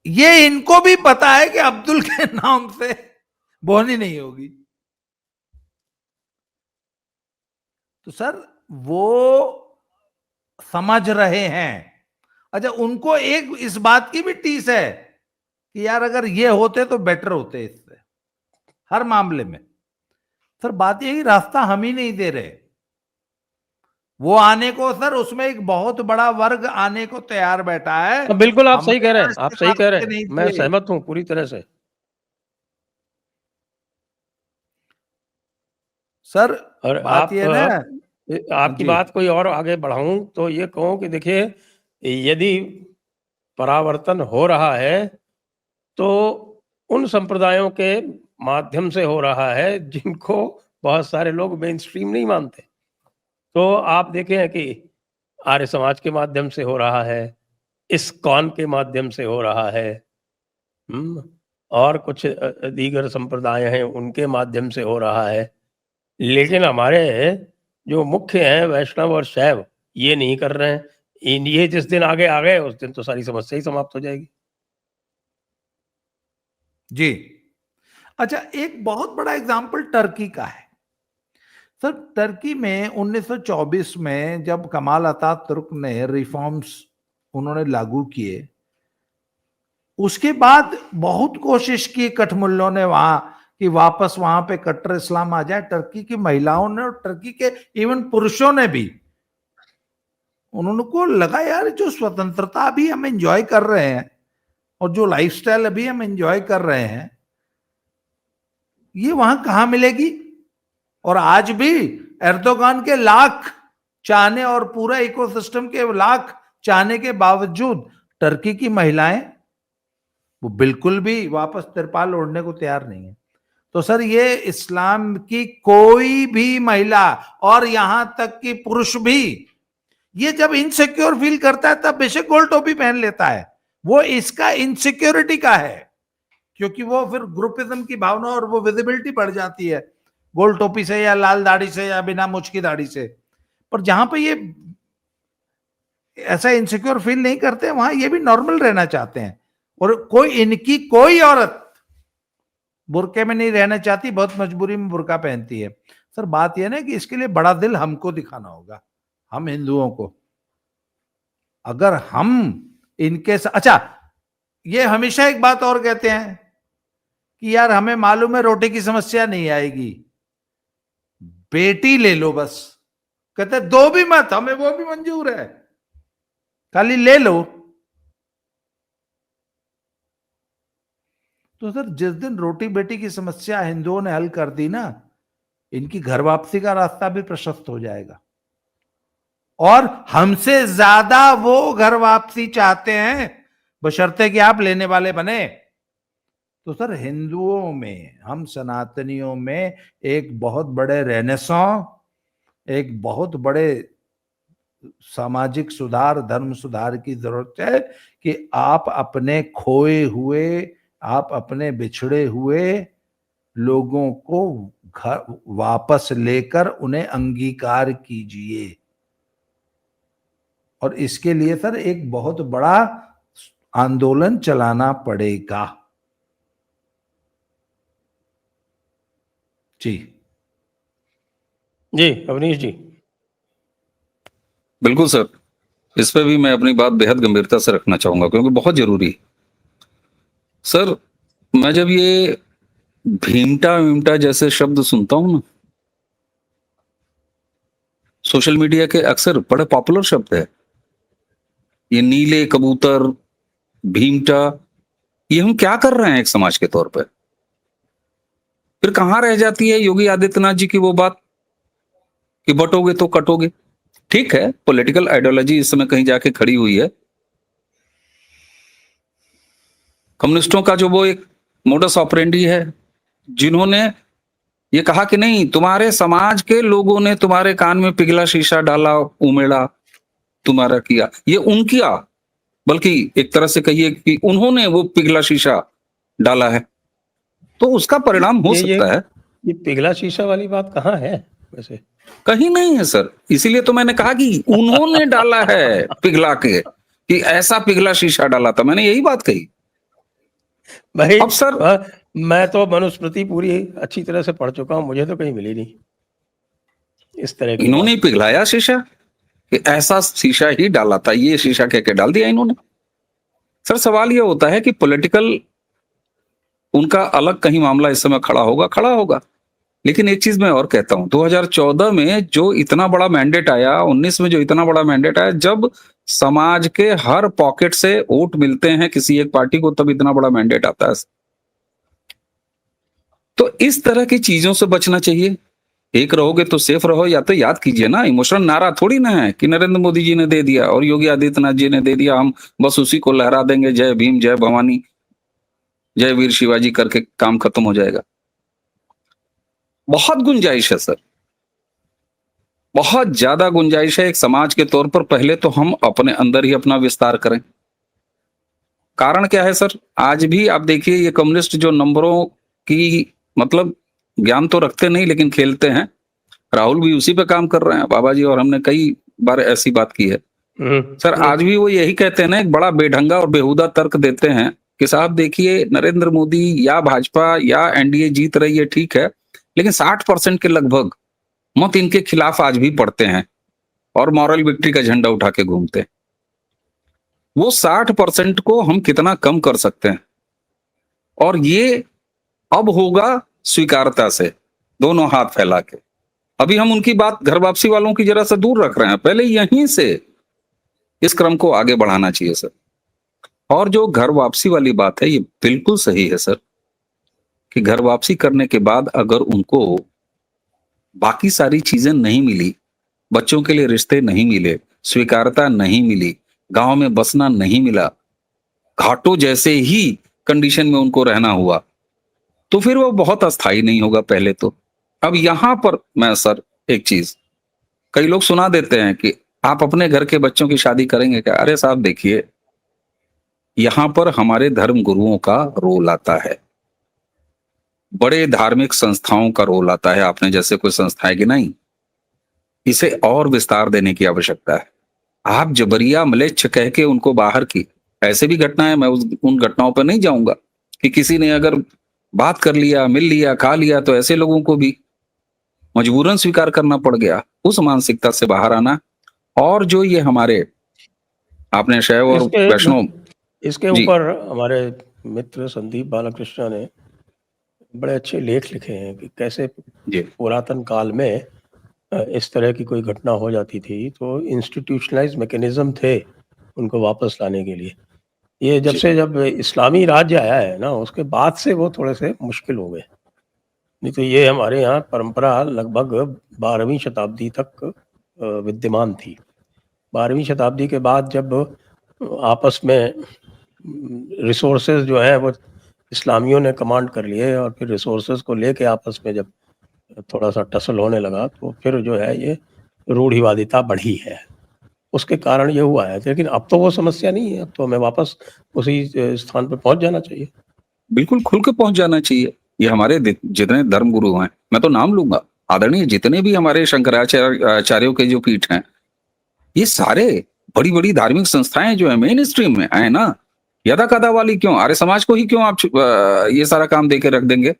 ये इनको भी पता है कि अब्दुल के नाम से बोनी नहीं होगी। तो सर वो समझ रहे हैं। अच्छा, उनको एक इस बात की भी टीस है कि यार अगर ये होते तो बेटर होते इससे हर मामले में। सर बात यही, रास्ता हम ही नहीं दे रहे वो आने को। सर उसमें एक बहुत बड़ा वर्ग आने को तैयार बैठा है। तो बिल्कुल आप सही कह रहे हैं, आप सही कह रहे हैं, मैं सहमत हूं पूरी तरह से सर। और बात ये ना, आपकी बात कोई और आगे बढ़ाऊं तो ये कहूं कि देखिए, यदि परावर्तन हो रहा है तो उन संप्रदायों के माध्यम से हो रहा है जिनको बहुत सारे लोग मेन स्ट्रीम नहीं मानते। तो आप देखें कि आर्य समाज के माध्यम से हो रहा है, इस्कॉन के माध्यम से हो रहा है, और कुछ दीगर संप्रदाय हैं उनके माध्यम से हो रहा है, लेकिन हमारे जो मुख्य हैं वैष्णव और शैव ये नहीं कर रहे हैं। ये जिस दिन आगे आ गए उस दिन तो सारी समस्या ही समाप्त हो जाएगी। जी। अच्छा, एक बहुत बड़ा एग्जाम्पल टर्की का है सर। टर्की में 1924 में जब कमाल अतातुर्क ने रिफॉर्म्स उन्होंने लागू किए, उसके बाद बहुत कोशिश की कठमुल्लों ने वहां कि वापस वहां पे कट्टर इस्लाम आ जाए। टर्की की महिलाओं ने और टर्की के इवन पुरुषों ने भी, उन्होंने को लगा यार जो स्वतंत्रता अभी हम एंजॉय कर रहे हैं और जो लाइफस्टाइल अभी हम एंजॉय कर रहे हैं, ये वहां कहां मिलेगी। और आज भी एर्दोगान के लाख चाहने और पूरा इकोसिस्टम के लाख चाहने के बावजूद टर्की की महिलाएं वो बिल्कुल भी वापस तिरपाल ओढ़ने को तैयार नहीं है। तो सर ये इस्लाम की कोई भी महिला और यहां तक कि पुरुष भी ये जब इनसिक्योर फील करता है तब बेशक गोल टोपी पहन लेता है, वो इसका इनसिक्योरिटी का है, क्योंकि वो फिर ग्रुपिज्म की भावना और वो विजिबिलिटी बढ़ जाती है गोल टोपी से या लाल दाढ़ी से या बिना मुछ की दाढ़ी से। पर जहां पे ये ऐसा इनसिक्योर फील नहीं करते वहां ये भी नॉर्मल रहना चाहते हैं। और इनकी कोई औरत बुरके में नहीं रहना चाहती, बहुत मजबूरी में बुरका पहनती है। सर बात यह ना कि इसके लिए बड़ा दिल हमको दिखाना होगा, हम हिंदुओं को। अगर हम इनके अच्छा, ये हमेशा एक बात और कहते हैं कि यार हमें मालूम है रोटी की समस्या नहीं आएगी, बेटी ले लो बस। कहते दो भी मत, हमें वो भी मंजूर है, खाली ले लो। तो सर जिस दिन रोटी बेटी की समस्या हिंदुओं ने हल कर दी ना, इनकी घर वापसी का रास्ता भी प्रशस्त हो जाएगा। और हमसे ज्यादा वो घर वापसी चाहते हैं, बशर्ते कि आप लेने वाले बने। तो सर हिंदुओं में, हम सनातनियों में एक बहुत बड़े रेनेसां, एक बहुत बड़े सामाजिक सुधार, धर्म सुधार की जरूरत है कि आप अपने खोए हुए, आप अपने बिछड़े हुए लोगों को घर वापस लेकर उन्हें अंगीकार कीजिए। और इसके लिए सर एक बहुत बड़ा आंदोलन चलाना पड़ेगा। जी जी अवनीश जी। बिल्कुल सर, इस पे भी मैं अपनी बात बेहद गंभीरता से रखना चाहूंगा क्योंकि बहुत जरूरी है। सर मैं जब ये भीमटा वीमटा जैसे शब्द सुनता हूं ना, सोशल मीडिया के अक्सर बड़े पॉपुलर शब्द है, ये नीले कबूतर, भीमटा, ये हम क्या कर रहे हैं एक समाज के तौर पर? फिर कहां रह जाती है योगी आदित्यनाथ जी की वो बात कि बटोगे तो कटोगे? ठीक है, पॉलिटिकल आइडियोलॉजी इस समय कहीं जाके खड़ी हुई है। कम्युनिस्टों का जो वो एक मोडस ऑपरेंडी है, जिन्होंने ये कहा कि नहीं, तुम्हारे समाज के लोगों ने तुम्हारे कान में पिघला शीशा डाला, उमेड़ा, तुम्हारा किया, ये उनकिया, बल्कि एक तरह से कहिए कि उन्होंने वो पिघला शीशा डाला है, तो उसका परिणाम हो सकता है। ये पिघला शीशा वाली बात कहाँ है वैसे? कहीं नहीं है सर, इसीलिए तो मैंने कहा कि उन्होंने डाला है पिघला के, कि ऐसा पिघला शीशा डाला था, मैंने यही बात कही भाई। अब सर मैं तो मनुस्मृति पूरी अच्छी तरह से पढ़ चुका हूं, मुझे तो कहीं मिली नहीं इस तरह की। इन्होंने पिघलाया शीशा कि ऐसा शीशा ही डाला था, ये शीशा कह के डाल दिया इन्होंने। सर सवाल ये होता है कि पॉलिटिकल उनका अलग कहीं मामला इस समय खड़ा होगा, लेकिन एक चीज मैं और कहता हूं, 2014 में जो इतना बड़ा मैंडेट आया, 19 में जो इतना बड़ा मैंडेट आया, जब समाज के हर पॉकेट से वोट मिलते हैं किसी एक पार्टी को, तब इतना बड़ा मैंडेट आता है। तो इस तरह की चीजों से बचना चाहिए। एक रहोगे तो सेफ रहो, या तो याद कीजिए ना, इमोशनल नारा थोड़ी ना है कि नरेंद्र मोदी जी ने दे दिया और योगी आदित्यनाथ जी ने दे दिया, हम बस उसी को लहरा देंगे, जय भीम, जय भवानी, जय वीर शिवाजी करके काम खत्म हो जाएगा। बहुत गुंजाइश है सर, बहुत ज्यादा गुंजाइश है। एक समाज के तौर पर पहले तो हम अपने अंदर ही अपना विस्तार करें, कारण क्या है सर? आज भी आप देखिए ये कम्युनिस्ट जो नंबरों की मतलब ज्ञान तो रखते नहीं लेकिन खेलते हैं। राहुल भी उसी पे काम कर रहे हैं, बाबा जी, और हमने कई बार ऐसी बात की है। सर आज भी वो यही कहते हैं ना, एक बड़ा बेढंगा और बेहुदा तर्क देते हैं कि साहब देखिए नरेंद्र मोदी या भाजपा या एनडीए जीत रही है, ठीक है, लेकिन 60% के लगभग मत इनके खिलाफ आज भी पड़ते हैं और मॉरल विक्ट्री का झंडा उठा के घूमते हैं। वो 60% को हम कितना कम कर सकते हैं, और ये अब होगा स्वीकारता से, दोनों हाथ फैला के। अभी हम उनकी बात घर वापसी वालों की जरा सा दूर रख रहे हैं, पहले यहीं से इस क्रम को आगे बढ़ाना चाहिए सर। और जो घर वापसी वाली बात है ये बिल्कुल सही है सर, कि घर वापसी करने के बाद अगर उनको बाकी सारी चीजें नहीं मिली, बच्चों के लिए रिश्ते नहीं मिले, स्वीकारता नहीं मिली, गांव में बसना नहीं मिला, घाटों जैसे ही कंडीशन में उनको रहना हुआ, तो फिर वो बहुत अस्थायी नहीं होगा पहले तो। अब यहां पर मैं सर एक चीज, कई लोग सुना देते हैं कि आप अपने घर के बच्चों की शादी करेंगे क्या? अरे साहब देखिए, यहां पर हमारे धर्म गुरुओं का रोल आता है, बड़े धार्मिक संस्थाओं का रोल आता है। आपने जैसे कोई संस्थाएं गिनाई, इसे और विस्तार देने की आवश्यकता है। आप जबरिया म्लेच्छ कह के उनको बाहर की, ऐसे भी घटनाएं, मैं उन घटनाओं पर नहीं जाऊंगा कि किसी ने अगर बात कर लिया, मिल लिया, खा लिया, तो ऐसे लोगों को भी मजबूरन स्वीकार करना पड़ गया। उस मानसिकता से बाहर आना। और जो ये हमारे आपने शैव और वैष्णव, इसके ऊपर हमारे मित्र संदीप बालाकृष्ण ने बड़े अच्छे लेख लिखे हैं कि कैसे पुरातन काल में इस तरह की कोई घटना हो जाती थी तो इंस्टीट्यूशनलाइज मैकेनिज्म थे उनको वापस लाने के लिए। ये जब इस्लामी राज्य आया है ना, उसके बाद से वो थोड़े से मुश्किल हो गए। नहीं तो ये हमारे यहाँ परंपरा लगभग 12वीं शताब्दी तक विद्यमान थी। 12वीं शताब्दी के बाद जब आपस में रिसोर्सेज जो है वो इस्लामियों ने कमांड कर लिए और फिर रिसोर्सेज को लेके आपस में जब थोड़ा सा टसल होने लगा तो फिर जो है ये रूढ़िवादिता बढ़ी है, उसके कारण ये हुआ है। लेकिन अब तो वो समस्या नहीं है, अब तो हमें वापस उसी स्थान पर पहुंच जाना चाहिए। बिल्कुल खुल के पहुंच जाना चाहिए। ये हमारे जितने धर्म गुरु हैं, मैं तो नाम लूंगा, आदरणीय जितने भी हमारे शंकराचार्यों के जो पीठ हैं, ये सारे बड़ी बड़ी धार्मिक संस्थाएं जो है मेन स्ट्रीम में आए ना, यदा कदा वाली क्यों? आर्य समाज को ही क्यों आप ये सारा काम दे के रख देंगे?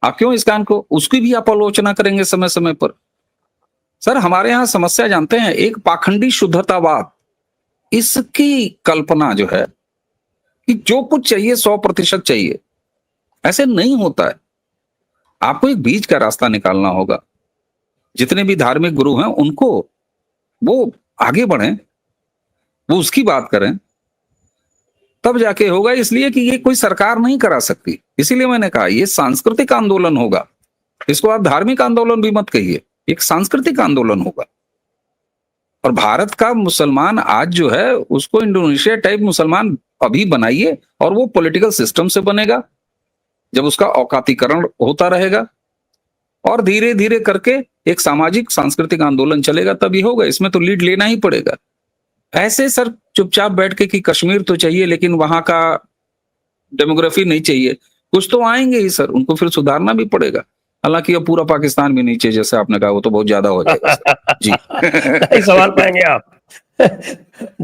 आप क्यों इस्कॉन को, उसकी भी आप आलोचना करेंगे समय समय पर? सर हमारे यहाँ समस्या जानते हैं, एक पाखंडी शुद्धतावाद, इसकी कल्पना जो है कि जो कुछ चाहिए 100% चाहिए, ऐसे नहीं होता है। आपको एक बीच का रास्ता निकालना होगा। जितने भी धार्मिक गुरु हैं उनको वो आगे बढ़ें, वो उसकी बात करें, तब जाके होगा। इसलिए कि ये कोई सरकार नहीं करा सकती। इसीलिए मैंने कहा ये सांस्कृतिक आंदोलन होगा। इसको आप धार्मिक आंदोलन भी मत कहिए, एक सांस्कृतिक आंदोलन होगा। और भारत का मुसलमान आज जो है उसको इंडोनेशिया टाइप मुसलमान अभी बनाइए, और वो पॉलिटिकल सिस्टम से बनेगा जब उसका औकातीकरण होता रहेगा, और धीरे धीरे करके एक सामाजिक सांस्कृतिक आंदोलन चलेगा, तभी होगा। इसमें तो लीड लेना ही पड़ेगा। ऐसे सर चुपचाप बैठ के कि कश्मीर तो चाहिए लेकिन वहां का डेमोग्राफी नहीं चाहिए, कुछ तो आएंगे ही सर, उनको फिर सुधारना भी पड़ेगा। हालांकि अब पूरा पाकिस्तान भी नहीं चाहिए जैसे आपने कहा, वो तो बहुत ज्यादा हो जाएगा सर। जी नहीं संभाल पाएंगे आप।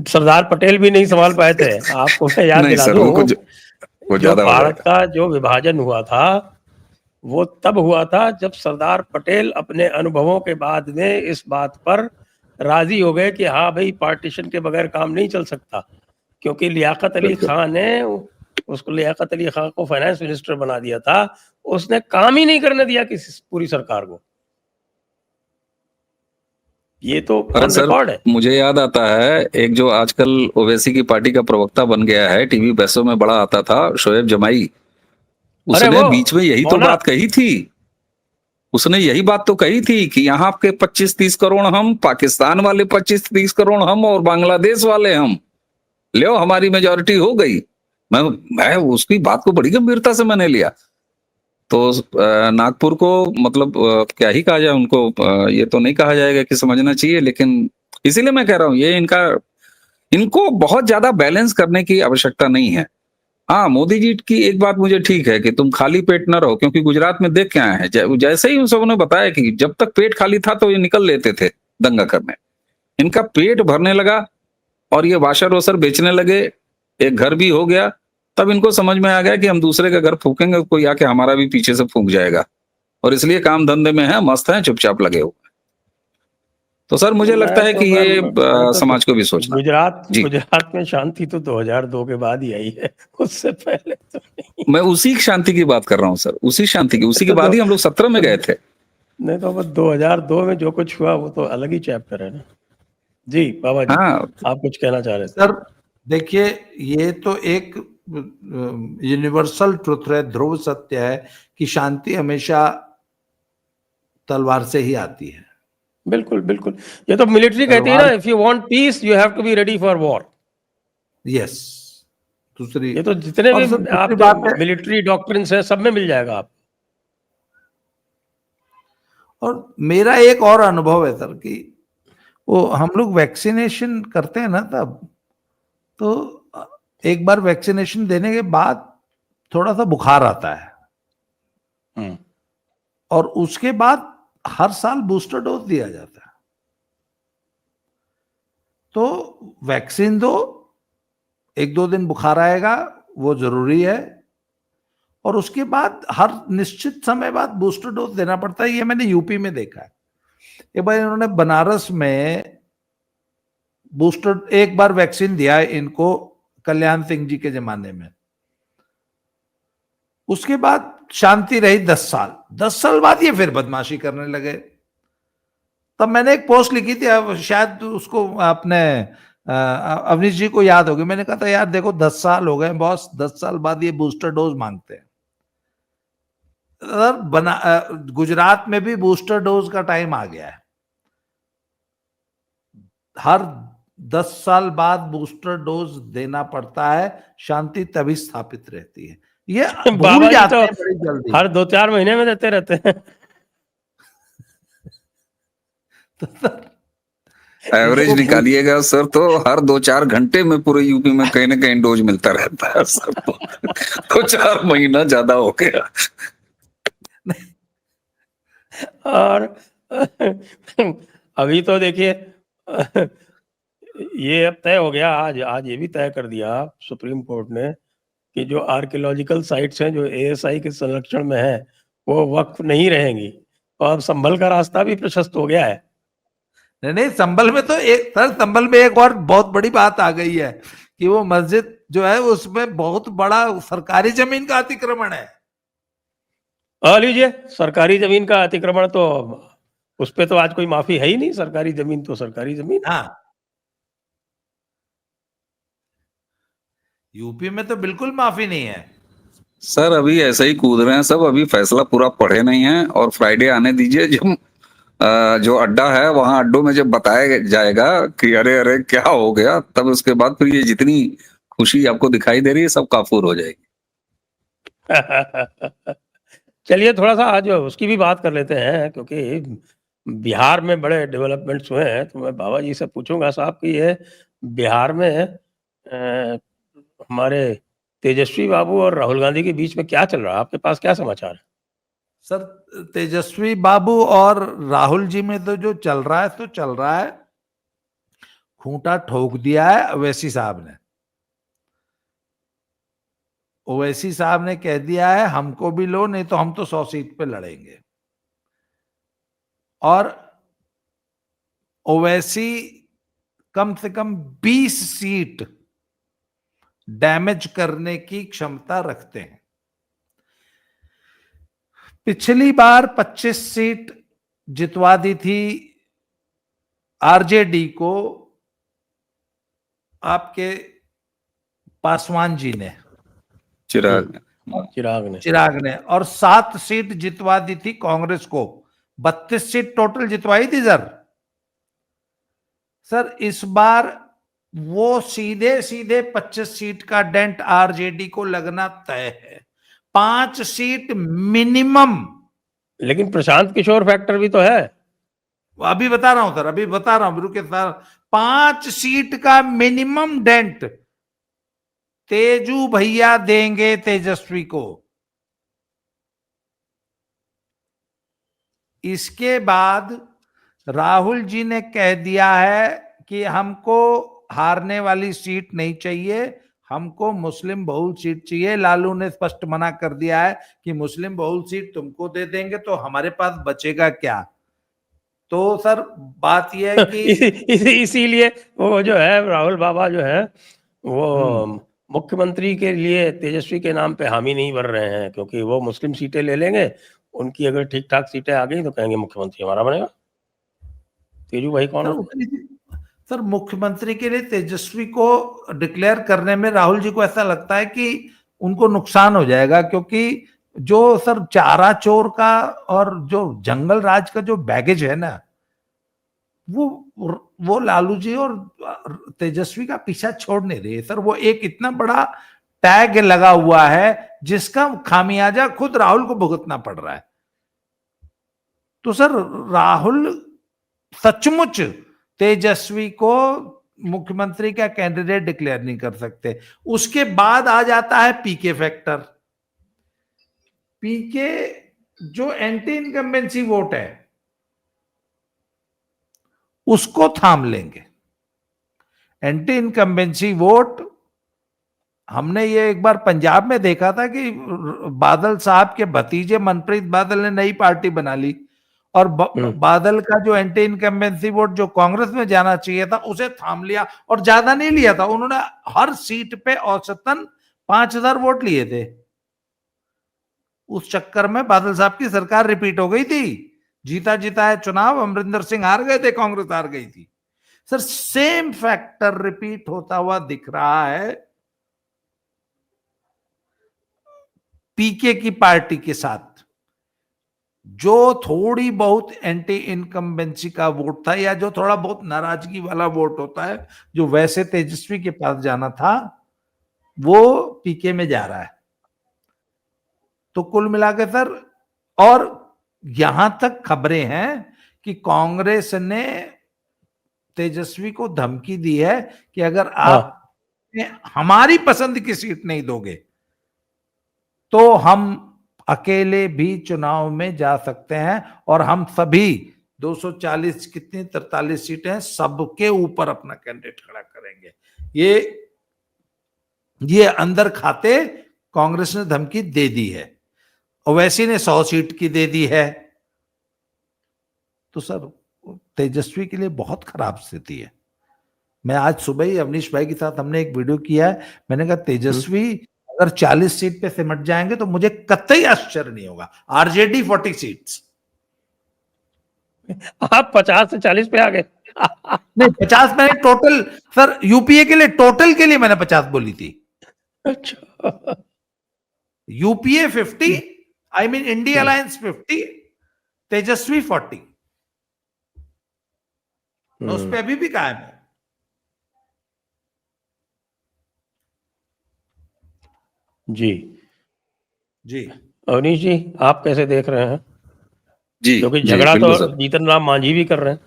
सरदार पटेल भी नहीं संभाल पाए थे। आपको मैं याद दिला दूं, जो भारत का जो विभाजन हुआ था वो तब हुआ था जब सरदार पटेल अपने अनुभवों के बाद में इस बात पर राजी हो गए कि हाँ भाई पार्टीशन के बगैर काम नहीं चल सकता, क्योंकि लियाकत अली खान ने उसको, लियाकत अली खान को फाइनेंस मिनिस्टर बना दिया था, उसने काम ही नहीं करने दिया किसी पूरी सरकार को। ये तो रिकॉर्ड है। मुझे याद आता है एक जो आजकल ओवैसी की पार्टी का प्रवक्ता बन गया है, टीवी बहसों में बड़ा आता था, शोएब जमाई, उसने बीच में यही तो बात कही थी। उसने यही बात तो कही थी कि यहाँ के 25-30 करोड़ हम, पाकिस्तान वाले 25-30 करोड़ हम, और बांग्लादेश वाले हम, लो हमारी मेजॉरिटी हो गई। मैं उसकी बात को बड़ी गंभीरता से मैंने लिया। तो नागपुर को मतलब क्या ही कहा जाए उनको, ये तो नहीं कहा जाएगा कि समझना चाहिए, लेकिन इसीलिए मैं कह रहा हूँ ये इनका इनको बहुत ज्यादा बैलेंस करने की आवश्यकता नहीं है। हाँ, मोदी जी की एक बात मुझे ठीक है कि तुम खाली पेट न रहो, क्योंकि गुजरात में देख के आए हैं, जैसे ही उन सबों ने बताया कि जब तक पेट खाली था तो ये निकल लेते थे दंगा करने, इनका पेट भरने लगा और ये वाशर वोशर बेचने लगे, एक घर भी हो गया, तब इनको समझ में आ गया कि हम दूसरे का घर फूकेंगे, कोई आके हमारा भी पीछे से फूक जाएगा, और इसलिए काम धंधे में है, मस्त है, चुपचाप लगे हुए। तो सर मुझे लगता है कि ये समाज को भी सोचना। गुजरात जी, गुजरात में शांति तो 2002 के बाद ही आई है, उससे पहले तो नहीं। मैं उसी शांति की बात कर रहा हूँ सर, उसी शांति की, उसी के बाद ही हम लोग 17 में गए थे। नहीं तो अब 2002 में जो कुछ हुआ वो तो अलग ही चैप्टर है ना। जी बाबा जी, हाँ, आप कुछ कहना चाह रहे थे? सर देखिए, ये तो एक यूनिवर्सल ट्रुथ है, ध्रुव सत्य है कि शांति हमेशा तलवार से ही आती है। बिल्कुल बिल्कुल, ये तो मिलिट्री कहती है ना, if you want peace you have to be ready for war. Yes, दूसरी ये तो जितने भी आप बात है, मिलिट्री डॉक्ट्रिन्स हैं सब में मिल जाएगा आप। और मेरा एक और अनुभव है सर कि वो हम लोग वैक्सीनेशन करते हैं ना, तब तो एक बार वैक्सीनेशन देने के बाद थोड़ा सा बुखार आता है, और उसके बाद हर साल बूस्टर डोज दिया जाता है। तो वैक्सीन दो, एक दो दिन बुखार आएगा, वो जरूरी है, और उसके बाद हर निश्चित समय बाद बूस्टर डोज देना पड़ता है। ये मैंने यूपी में देखा है। एक बार इन्होंने बनारस में बूस्टर, एक बार वैक्सीन दिया है इनको कल्याण सिंह जी के जमाने में, उसके बाद शांति रही 10 साल। 10 साल बाद ये फिर बदमाशी करने लगे। तब मैंने एक पोस्ट लिखी थी, शायद उसको आपने अवनीश जी को याद होगी। मैंने कहा था यार देखो 10 साल हो गए बॉस, 10 साल बाद ये बूस्टर डोज मांगते हैं। गुजरात में भी बूस्टर डोज का टाइम आ गया है। हर 10 साल बाद बूस्टर डोज देना पड़ता है, शांति तभी स्थापित रहती है। ये भूल जाते हैं बड़ी जल्दी, हर 2-4 महीने में देते रहते हैं। एवरेज निकालिएगा सर तो हर 2-4 घंटे में पूरे यूपी में कहीं ना कहीं डोज मिलता रहता है सर। तो 4 महीना ज्यादा हो गया। और अभी तो देखिए ये अब तय हो गया, आज ये भी तय कर दिया सुप्रीम कोर्ट ने कि जो आर्कियोलॉजिकल साइट्स हैं जो एएसआई के संरक्षण में है वो वक्फ नहीं रहेंगी। और अब संभल का रास्ता भी प्रशस्त हो गया है। नहीं, संभल में तो एक सर, संभल में एक और बहुत बड़ी बात आ गई है कि वो मस्जिद जो है उसमें बहुत बड़ा सरकारी जमीन का अतिक्रमण है। लीजिए, सरकारी जमीन का अतिक्रमण तो उस पे तो आज कोई माफी है ही नहीं। सरकारी जमीन तो सरकारी जमीन। हाँ, यूपी में तो बिल्कुल माफी नहीं है सर। अभी ऐसे ही कूद रहे हैं सब, अभी फैसला पूरा पढ़े नहीं है, और फ्राइडे आने दीजिए जब जो अड्डा है वहां अड्डों में जब बताया जाएगा कि अरे अरे क्या हो गया, तब उसके बाद फिर ये जितनी खुशी आपको दिखाई दे रही है सब काफूर हो जाएगी। चलिए थोड़ा सा आज उसकी भी बात कर लेते हैं, क्योंकि बिहार में बड़े डेवलपमेंट्स हुए हैं। तो मैं बाबा जी से पूछूंगा साहब कि ये बिहार में हमारे तेजस्वी बाबू और राहुल गांधी के बीच में क्या चल रहा है? आपके पास क्या समाचार है? सर? तेजस्वी बाबू और राहुल जी में तो जो चल रहा है तो चल रहा है, खूंटा ठोक दिया है ओवैसी साहब ने। ओवैसी साहब ने कह दिया है हमको भी लो, नहीं तो हम तो 100 सीट पे लड़ेंगे। और ओवैसी कम से कम 20 सीट डैमेज करने की क्षमता रखते हैं। पिछली बार 25 सीट जितवा दी थी आरजेडी को आपके पासवान जी ने, चिराग ने, और 7 सीट जितवा दी थी कांग्रेस को। 32 सीट टोटल जितवाई थी सर। इस बार वो सीधे सीधे 25 सीट का डेंट आरजेडी को लगना तय है, 5 सीट मिनिमम। लेकिन प्रशांत किशोर फैक्टर भी तो है। अभी बता रहा हूं सर, अभी बता रहा हूं, रुके सर। 5 सीट का मिनिमम डेंट तेजू भैया देंगे तेजस्वी को। इसके बाद राहुल जी ने कह दिया है कि हमको हारने वाली सीट नहीं चाहिए, हमको मुस्लिम बहुल सीट चाहिए। लालू ने स्पष्ट मना कर दिया है कि मुस्लिम बहुल सीट तुमको दे देंगे तो हमारे पास बचेगा क्या। तो सर बात यह है कि इसीलिए वो जो है राहुल बाबा जो है वो मुख्यमंत्री के लिए तेजस्वी के नाम पे हामी नहीं भर रहे हैं, क्योंकि वो मुस्लिम सीटें ले लेंगे, उनकी अगर ठीक ठाक सीटें आ गई तो कहेंगे मुख्यमंत्री हमारा बनेगा। तेजू भाई कौन है? सर मुख्यमंत्री के लिए तेजस्वी को डिक्लेयर करने में राहुल जी को ऐसा लगता है कि उनको नुकसान हो जाएगा, क्योंकि जो सर चारा चोर का और जो जंगल राज का जो बैगेज है ना, वो लालू जी और तेजस्वी का पीछा छोड़ नहीं रहे सर। वो एक इतना बड़ा टैग लगा हुआ है जिसका खामियाजा खुद राहुल को भुगतना पड़ रहा है। तो सर राहुल सचमुच तेजस्वी को मुख्यमंत्री का कैंडिडेट डिक्लेयर नहीं कर सकते। उसके बाद आ जाता है पीके फैक्टर। पीके जो एंटी इनकम्बेंसी वोट है उसको थाम लेंगे। एंटी इनकम्बेंसी वोट हमने ये एक बार पंजाब में देखा था कि बादल साहब के भतीजे मनप्रीत बादल ने नई पार्टी बना ली और बादल का जो एंटी इनकम्बेंसी वोट जो कांग्रेस में जाना चाहिए था उसे थाम लिया, और ज्यादा नहीं लिया था उन्होंने, हर सीट पे औसतन 5000 वोट लिए थे। उस चक्कर में बादल साहब की सरकार रिपीट हो गई थी। जीता जीता है चुनाव, अमरिंदर सिंह हार गए थे, कांग्रेस हार गई थी। सर सेम फैक्टर रिपीट होता हुआ दिख रहा है पीके की पार्टी के साथ। जो थोड़ी बहुत एंटी इनकम्बेंसी का वोट था या जो थोड़ा बहुत नाराजगी वाला वोट होता है जो वैसे तेजस्वी के पास जाना था, वो पीके में जा रहा है। तो कुल मिलाकर सर, और यहां तक खबरें हैं कि कांग्रेस ने तेजस्वी को धमकी दी है कि अगर आप हमारी पसंद की सीट नहीं दोगे तो हम अकेले भी चुनाव में जा सकते हैं और हम सभी 240 कितनी 43 सीटें सबके ऊपर अपना कैंडिडेट खड़ा करेंगे। ये अंदर खाते कांग्रेस ने धमकी दे दी है। ओवैसी ने 100 सीट की दे दी है। तो सर तेजस्वी के लिए बहुत खराब स्थिति है। मैं आज सुबह ही अवनीश भाई के साथ हमने एक वीडियो किया है, मैंने कहा तेजस्वी अगर 40 सीट पे सिमट जाएंगे तो मुझे कतई आश्चर्य नहीं होगा। आरजेडी 40 सीट्स, आप 50 से 40 पे आ गए। नहीं 50 मैंने टोटल सर यूपीए के लिए, टोटल के लिए मैंने 50 बोली थी। अच्छा, UPA 50, I mean India alliance 50, तेजस्वी 40, उस पर अभी भी कायम है। जी जी अवनीश जी, आप कैसे देख रहे हैं? जी, क्योंकि झगड़ा तो जीतन राम मांझी भी कर रहे हैं।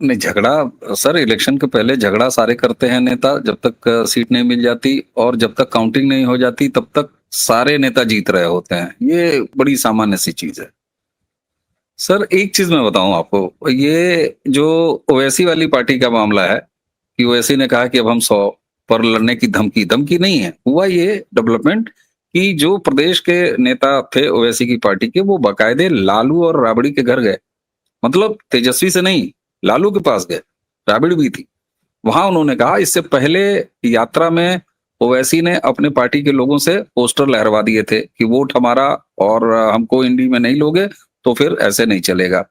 नहीं झगड़ा सर, इलेक्शन के पहले झगड़ा सारे करते हैं नेता, जब तक सीट नहीं मिल जाती और जब तक काउंटिंग नहीं हो जाती तब तक सारे नेता जीत रहे होते हैं। ये बड़ी सामान्य सी चीज है। सर एक चीज मैं बताऊं आपको, ये जो ओवैसी वाली पार्टी का मामला है कि ओवैसी ने कहा कि अब हम 100 पर लड़ने की धमकी नहीं है। हुआ ये डेवलपमेंट कि जो प्रदेश के नेता थे ओवैसी की पार्टी के, वो बाकायदे लालू और राबड़ी के घर गए, मतलब तेजस्वी से नहीं, लालू के पास गए, राबड़ी भी थी वहां। उन्होंने कहा, इससे पहले यात्रा में ओवैसी ने अपने पार्टी के लोगों से पोस्टर लहरवा दिए थे कि वोट हमारा और हमको इंडी में नहीं लोगे तो फिर ऐसे नहीं चलेगा।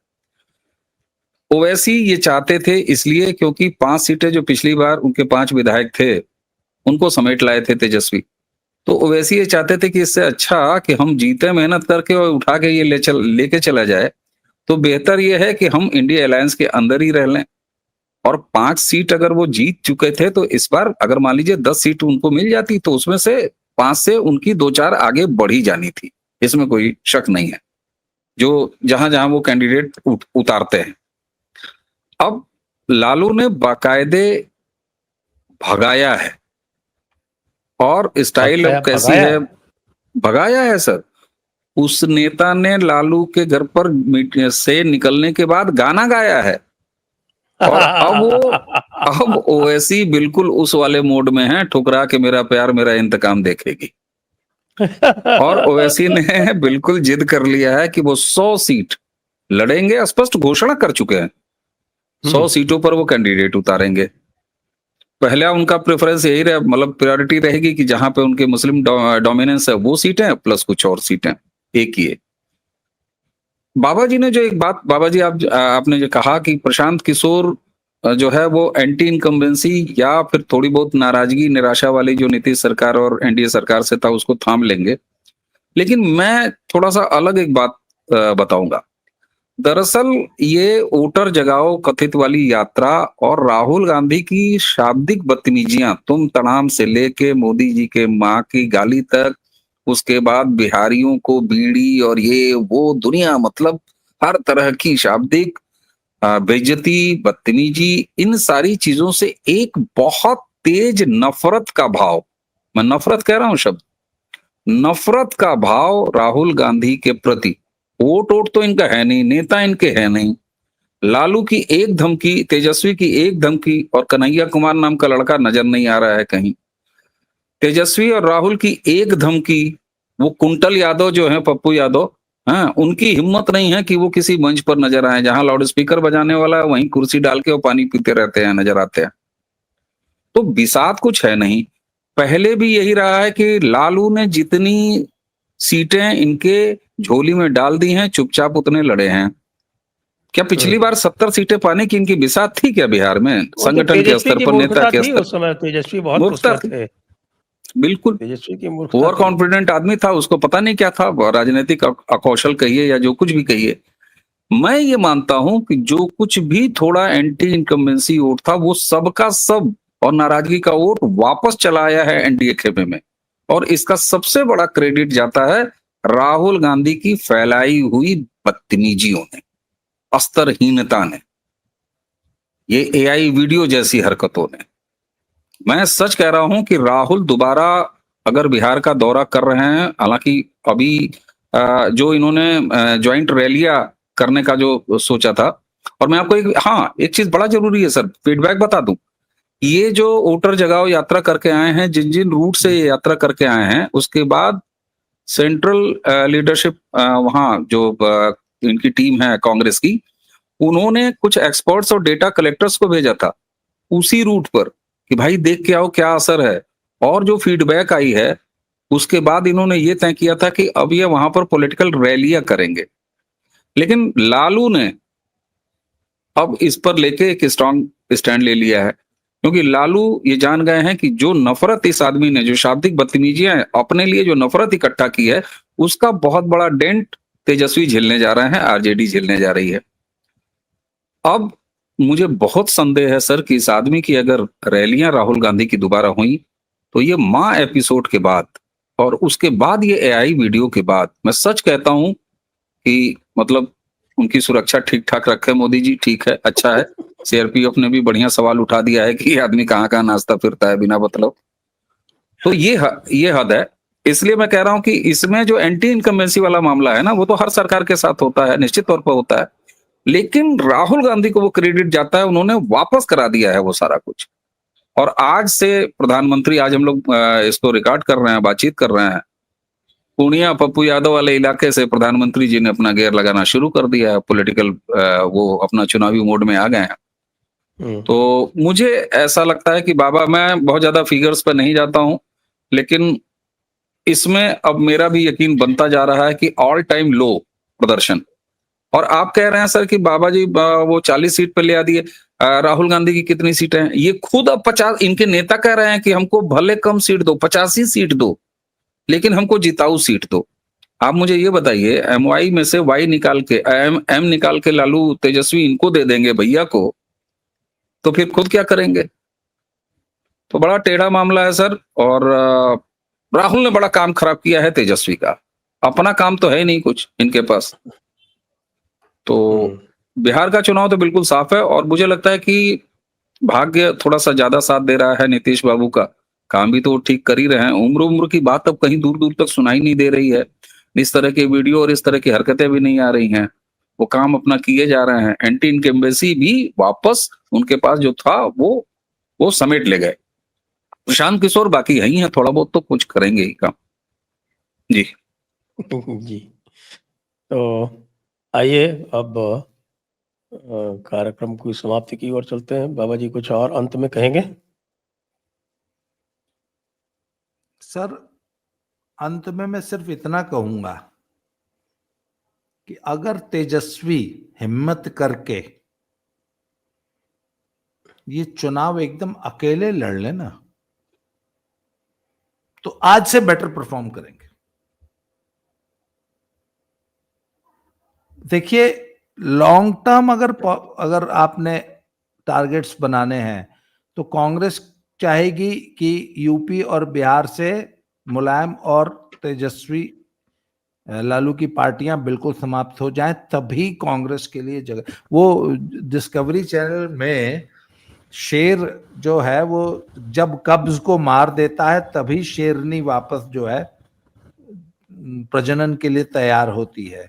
ओवैसी ये चाहते थे इसलिए क्योंकि 5 सीटें जो पिछली बार उनके 5 विधायक थे उनको समेट लाए थे तेजस्वी। तो ओवैसी ये चाहते थे कि इससे अच्छा कि हम जीते मेहनत करके और उठा के ये लेके चला जाए, तो बेहतर ये है कि हम इंडिया अलायंस के अंदर ही रह लें। और 5 सीट अगर वो जीत चुके थे तो इस बार अगर मान लीजिए 10 सीट उनको मिल जाती तो उसमें से 5 से उनकी 2-4 आगे बढ़ी जानी थी, इसमें कोई शक नहीं है, जो जहां जहां वो कैंडिडेट उतारते हैं। अब लालू ने बाकायदे भगाया है, और स्टाइल अब कैसी है, भगाया है सर। उस नेता ने लालू के घर पर से निकलने के बाद गाना गाया है, और अब ओवैसी बिल्कुल उस वाले मोड में है, ठुकरा के मेरा प्यार मेरा इंतकाम देखेगी। और ओवैसी ने बिल्कुल जिद कर लिया है कि वो 100 सीट लड़ेंगे, स्पष्ट घोषणा कर चुके हैं। 100 सीटों पर वो कैंडिडेट उतारेंगे। पहला उनका प्रेफरेंस यही रहे, मतलब प्रायोरिटी रहेगी कि जहां पे उनके मुस्लिम डोमिनेंस है वो सीटें, प्लस कुछ और सीटें। एक ही है। बाबा जी ने जो एक बात, बाबा जी आपने जो कहा कि प्रशांत किशोर जो है वो एंटी इनकम्बेंसी या फिर थोड़ी बहुत नाराजगी निराशा वाली जो नीतीश सरकार और एनडीए सरकार से था उसको थाम लेंगे, लेकिन मैं थोड़ा सा अलग एक बात बताऊंगा। दरअसल ये वोटर जगाओ कथित वाली यात्रा और राहुल गांधी की शाब्दिक बदतमीजियां, तुम तड़ाम से लेके मोदी जी के माँ की गाली तक, उसके बाद बिहारियों को बीड़ी और ये वो दुनिया, मतलब हर तरह की शाब्दिक बेइज्जती, बदतमीजी, इन सारी चीजों से एक बहुत तेज नफरत का भाव, मैं नफरत कह रहा हूं शब्द, नफरत का भाव राहुल गांधी के प्रति। वोट तो इनका है नहीं, नेता इनके है नहीं। लालू की एक धमकी, तेजस्वी की एक धमकी, और कन्हैया कुमार नाम का लड़का नजर नहीं आ रहा है कहीं। तेजस्वी और राहुल की एक धमकी, वो कुंटल यादव जो है, पप्पू यादव, हाँ, उनकी हिम्मत नहीं है कि वो किसी मंच पर नजर आए जहां लाउड स्पीकर बजाने वाला है, वहीं कुर्सी डाल के वो पानी पीते रहते हैं, नजर आते हैं। तो बिसात कुछ है नहीं। पहले भी यही रहा है कि लालू ने जितनी सीटें इनके झोली में डाल दी हैं, चुपचाप उतने लड़े हैं। क्या पिछली बार 70 सीटें पाने की इनकी बिसात थी क्या बिहार में? संगठन के स्तर पर, नेता के स्तर, उस समय तेजस्वी बहुत मूर्खता खुश थे। बिल्कुल तेजस्वी की मूर्खता, ओवर कॉन्फिडेंट आदमी था, उसको पता नहीं क्या था, राजनीतिक अकौशल कहिए या जो कुछ भी कहिए। मैं ये मानता हूं कि जो कुछ भी थोड़ा एंटी इनकम्बेंसी वोट था, वो सबका सब और नाराजगी का वोट वापस चला आया है एनडीए खेमे में, और इसका सबसे बड़ा क्रेडिट जाता है राहुल गांधी की फैलाई हुई बदतमीजियों ने, अस्तरहीनता ने, ये एआई वीडियो जैसी हरकतों ने। मैं सच कह रहा हूं कि राहुल दोबारा अगर बिहार का दौरा कर रहे हैं, हालांकि अभी जो इन्होंने ज्वाइंट रैलियां करने का जो सोचा था, और मैं आपको एक चीज बड़ा जरूरी है सर, फीडबैक बता दूं। ये जो वोटर जगाओ यात्रा करके आए हैं, जिन जिन रूट से ये यात्रा करके आए हैं, उसके बाद सेंट्रल लीडरशिप वहां जो इनकी टीम है कांग्रेस की, उन्होंने कुछ एक्सपर्ट्स और डेटा कलेक्टर्स को भेजा था उसी रूट पर कि भाई देख के आओ क्या असर है। और जो फीडबैक आई है, उसके बाद इन्होंने ये तय किया था कि अब ये वहां पर पॉलिटिकल रैलियां करेंगे। लेकिन लालू ने अब इस पर लेके एक स्ट्रांग स्टैंड ले लिया है, क्योंकि लालू ये जान गए हैं कि जो नफरत इस आदमी ने, जो शाब्दिक बदतमीजियां अपने लिए जो नफरत इकट्ठा की है, उसका बहुत बड़ा डेंट तेजस्वी झेलने जा रहे हैं, आरजेडी झेलने जा रही है। अब मुझे बहुत संदेह है सर कि इस आदमी की अगर रैलियां राहुल गांधी की दोबारा हुई, तो ये मां एपिसोड के बाद और उसके बाद ये एआई वीडियो के बाद, मैं सच कहता हूं कि मतलब उनकी सुरक्षा ठीक ठाक रखे मोदी जी, ठीक है, अच्छा है। सीआरपीएफ ने भी बढ़िया सवाल उठा दिया है कि ये आदमी कहाँ कहाँ नाचता फिरता है बिना मतलब। तो ये हद है। इसलिए मैं कह रहा हूं कि इसमें जो एंटी इनकम्बेंसी वाला मामला है ना, वो तो हर सरकार के साथ होता है, निश्चित तौर पर होता है, लेकिन राहुल गांधी को वो क्रेडिट जाता है, उन्होंने वापस करा दिया है वो सारा कुछ। और आज से प्रधानमंत्री, आज हम लोग इसको रिकॉर्ड कर रहे हैं, बातचीत कर रहे हैं, पूर्णिया पप्पू यादव वाले इलाके से प्रधानमंत्री जी ने अपना गेयर लगाना शुरू कर दिया है, पॉलिटिकल वो अपना चुनावी मोड में आ गए हैं। तो मुझे ऐसा लगता है कि बाबा, मैं बहुत ज्यादा फिगर्स पर नहीं जाता हूं, लेकिन इसमें अब मेरा भी यकीन बनता जा रहा है कि ऑल टाइम लो प्रदर्शन। और आप कह रहे हैं सर कि बाबा जी वो 40 सीट पे ले आ दिए, राहुल गांधी की कितनी सीटें हैं? ये खुद अब 50, इनके नेता कह रहे हैं कि हमको भले कम सीट दो, 85 सीट दो, लेकिन हमको जिताऊ सीट दो। आप मुझे ये बताइए, एमवाई में से वाई निकाल के, एम निकाल के लालू तेजस्वी इनको दे देंगे भैया को, तो फिर खुद क्या करेंगे? तो बड़ा टेढ़ा मामला है सर। और राहुल ने बड़ा काम खराब किया है तेजस्वी का, अपना काम तो है नहीं कुछ इनके पास। तो बिहार का चुनाव तो बिल्कुल साफ है और मुझे लगता है कि भाग्य थोड़ा सा ज्यादा साथ दे रहा है नीतीश बाबू का। काम भी तो वो ठीक कर ही रहे हैं। उम्र की बात अब कहीं दूर दूर तक सुनाई नहीं दे रही है। इस तरह के वीडियो और इस तरह की हरकतें भी नहीं आ रही हैं। वो काम अपना किए जा रहे हैं। एंटी इनकम्बेंसी भी वापस उनके पास जो था वो समेट ले गए। प्रशांत किशोर बाकी यही है, थोड़ा बहुत तो कुछ करेंगे ही काम। जी जी, तो आइए अब कार्यक्रम की समाप्ति की ओर चलते हैं। बाबा जी कुछ और अंत में कहेंगे? सर अंत में मैं सिर्फ इतना कहूंगा कि अगर तेजस्वी हिम्मत करके ये चुनाव एकदम अकेले लड़ ले ना, तो आज से बेटर परफॉर्म करेंगे। देखिए, लॉन्ग टर्म अगर आपने टारगेट्स बनाने हैं तो कांग्रेस चाहेगी कि यूपी और बिहार से मुलायम और तेजस्वी लालू की पार्टियां बिल्कुल समाप्त हो जाएं, तभी कांग्रेस के लिए जगह। वो डिस्कवरी चैनल में शेर जो है वो जब कब्ज को मार देता है तभी शेरनी वापस जो है प्रजनन के लिए तैयार होती है।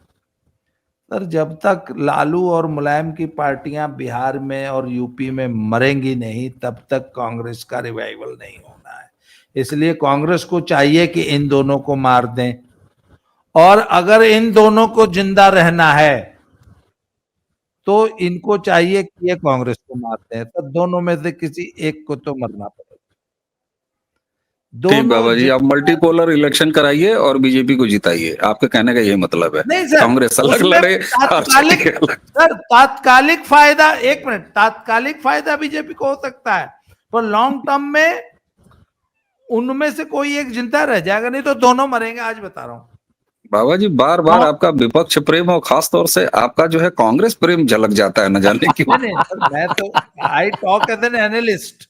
सर जब तक लालू और मुलायम की पार्टियां बिहार में और यूपी में मरेंगी नहीं, तब तक कांग्रेस का रिवाइवल नहीं होना है। इसलिए कांग्रेस को चाहिए कि इन दोनों को मार दें, और अगर इन दोनों को जिंदा रहना है तो इनको चाहिए कि ये कांग्रेस को मारते हैं। तो दोनों में से किसी एक को तो मरना पड़ेगा। ठीक बाबा जी, आप मल्टीपोलर इलेक्शन कराइए और बीजेपी को जिताइए। आपके कहने का यही मतलब है? नहीं सर, कांग्रेस अलग लड़े, तात्कालिक फायदा, एक मिनट, तात्कालिक फायदा बीजेपी को हो सकता है, पर लॉन्ग टर्म में उनमें से कोई एक जिंदा रह जाएगा, नहीं तो दोनों मरेंगे, आज बता रहा हूं। बाबा जी बार बार आपका विपक्ष प्रेम और खास तौर से आपका जो है कांग्रेस प्रेम झलक जाता है, न जाने क्यों। मैं तो I talk as an analyst.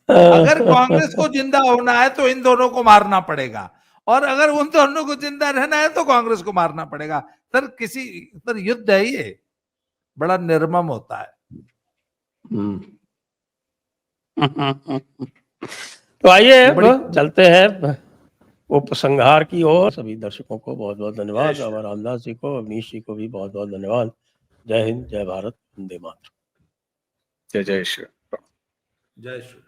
अगर कांग्रेस को जिंदा होना है तो इन दोनों को मारना पड़ेगा, और अगर उन दोनों को जिंदा रहना है तो कांग्रेस को मारना पड़ेगा। सर युद्ध है ये, बड़ा निर्मम होता है। तो आइए अब चलते हैं उपसंहार की ओर। सभी दर्शकों को बहुत बहुत धन्यवाद। बाबा रामदास जी को, अवनीश जी को भी बहुत बहुत धन्यवाद। जय हिंद, जय भारत, वंदे मातरम। जय जय श्री जय श्री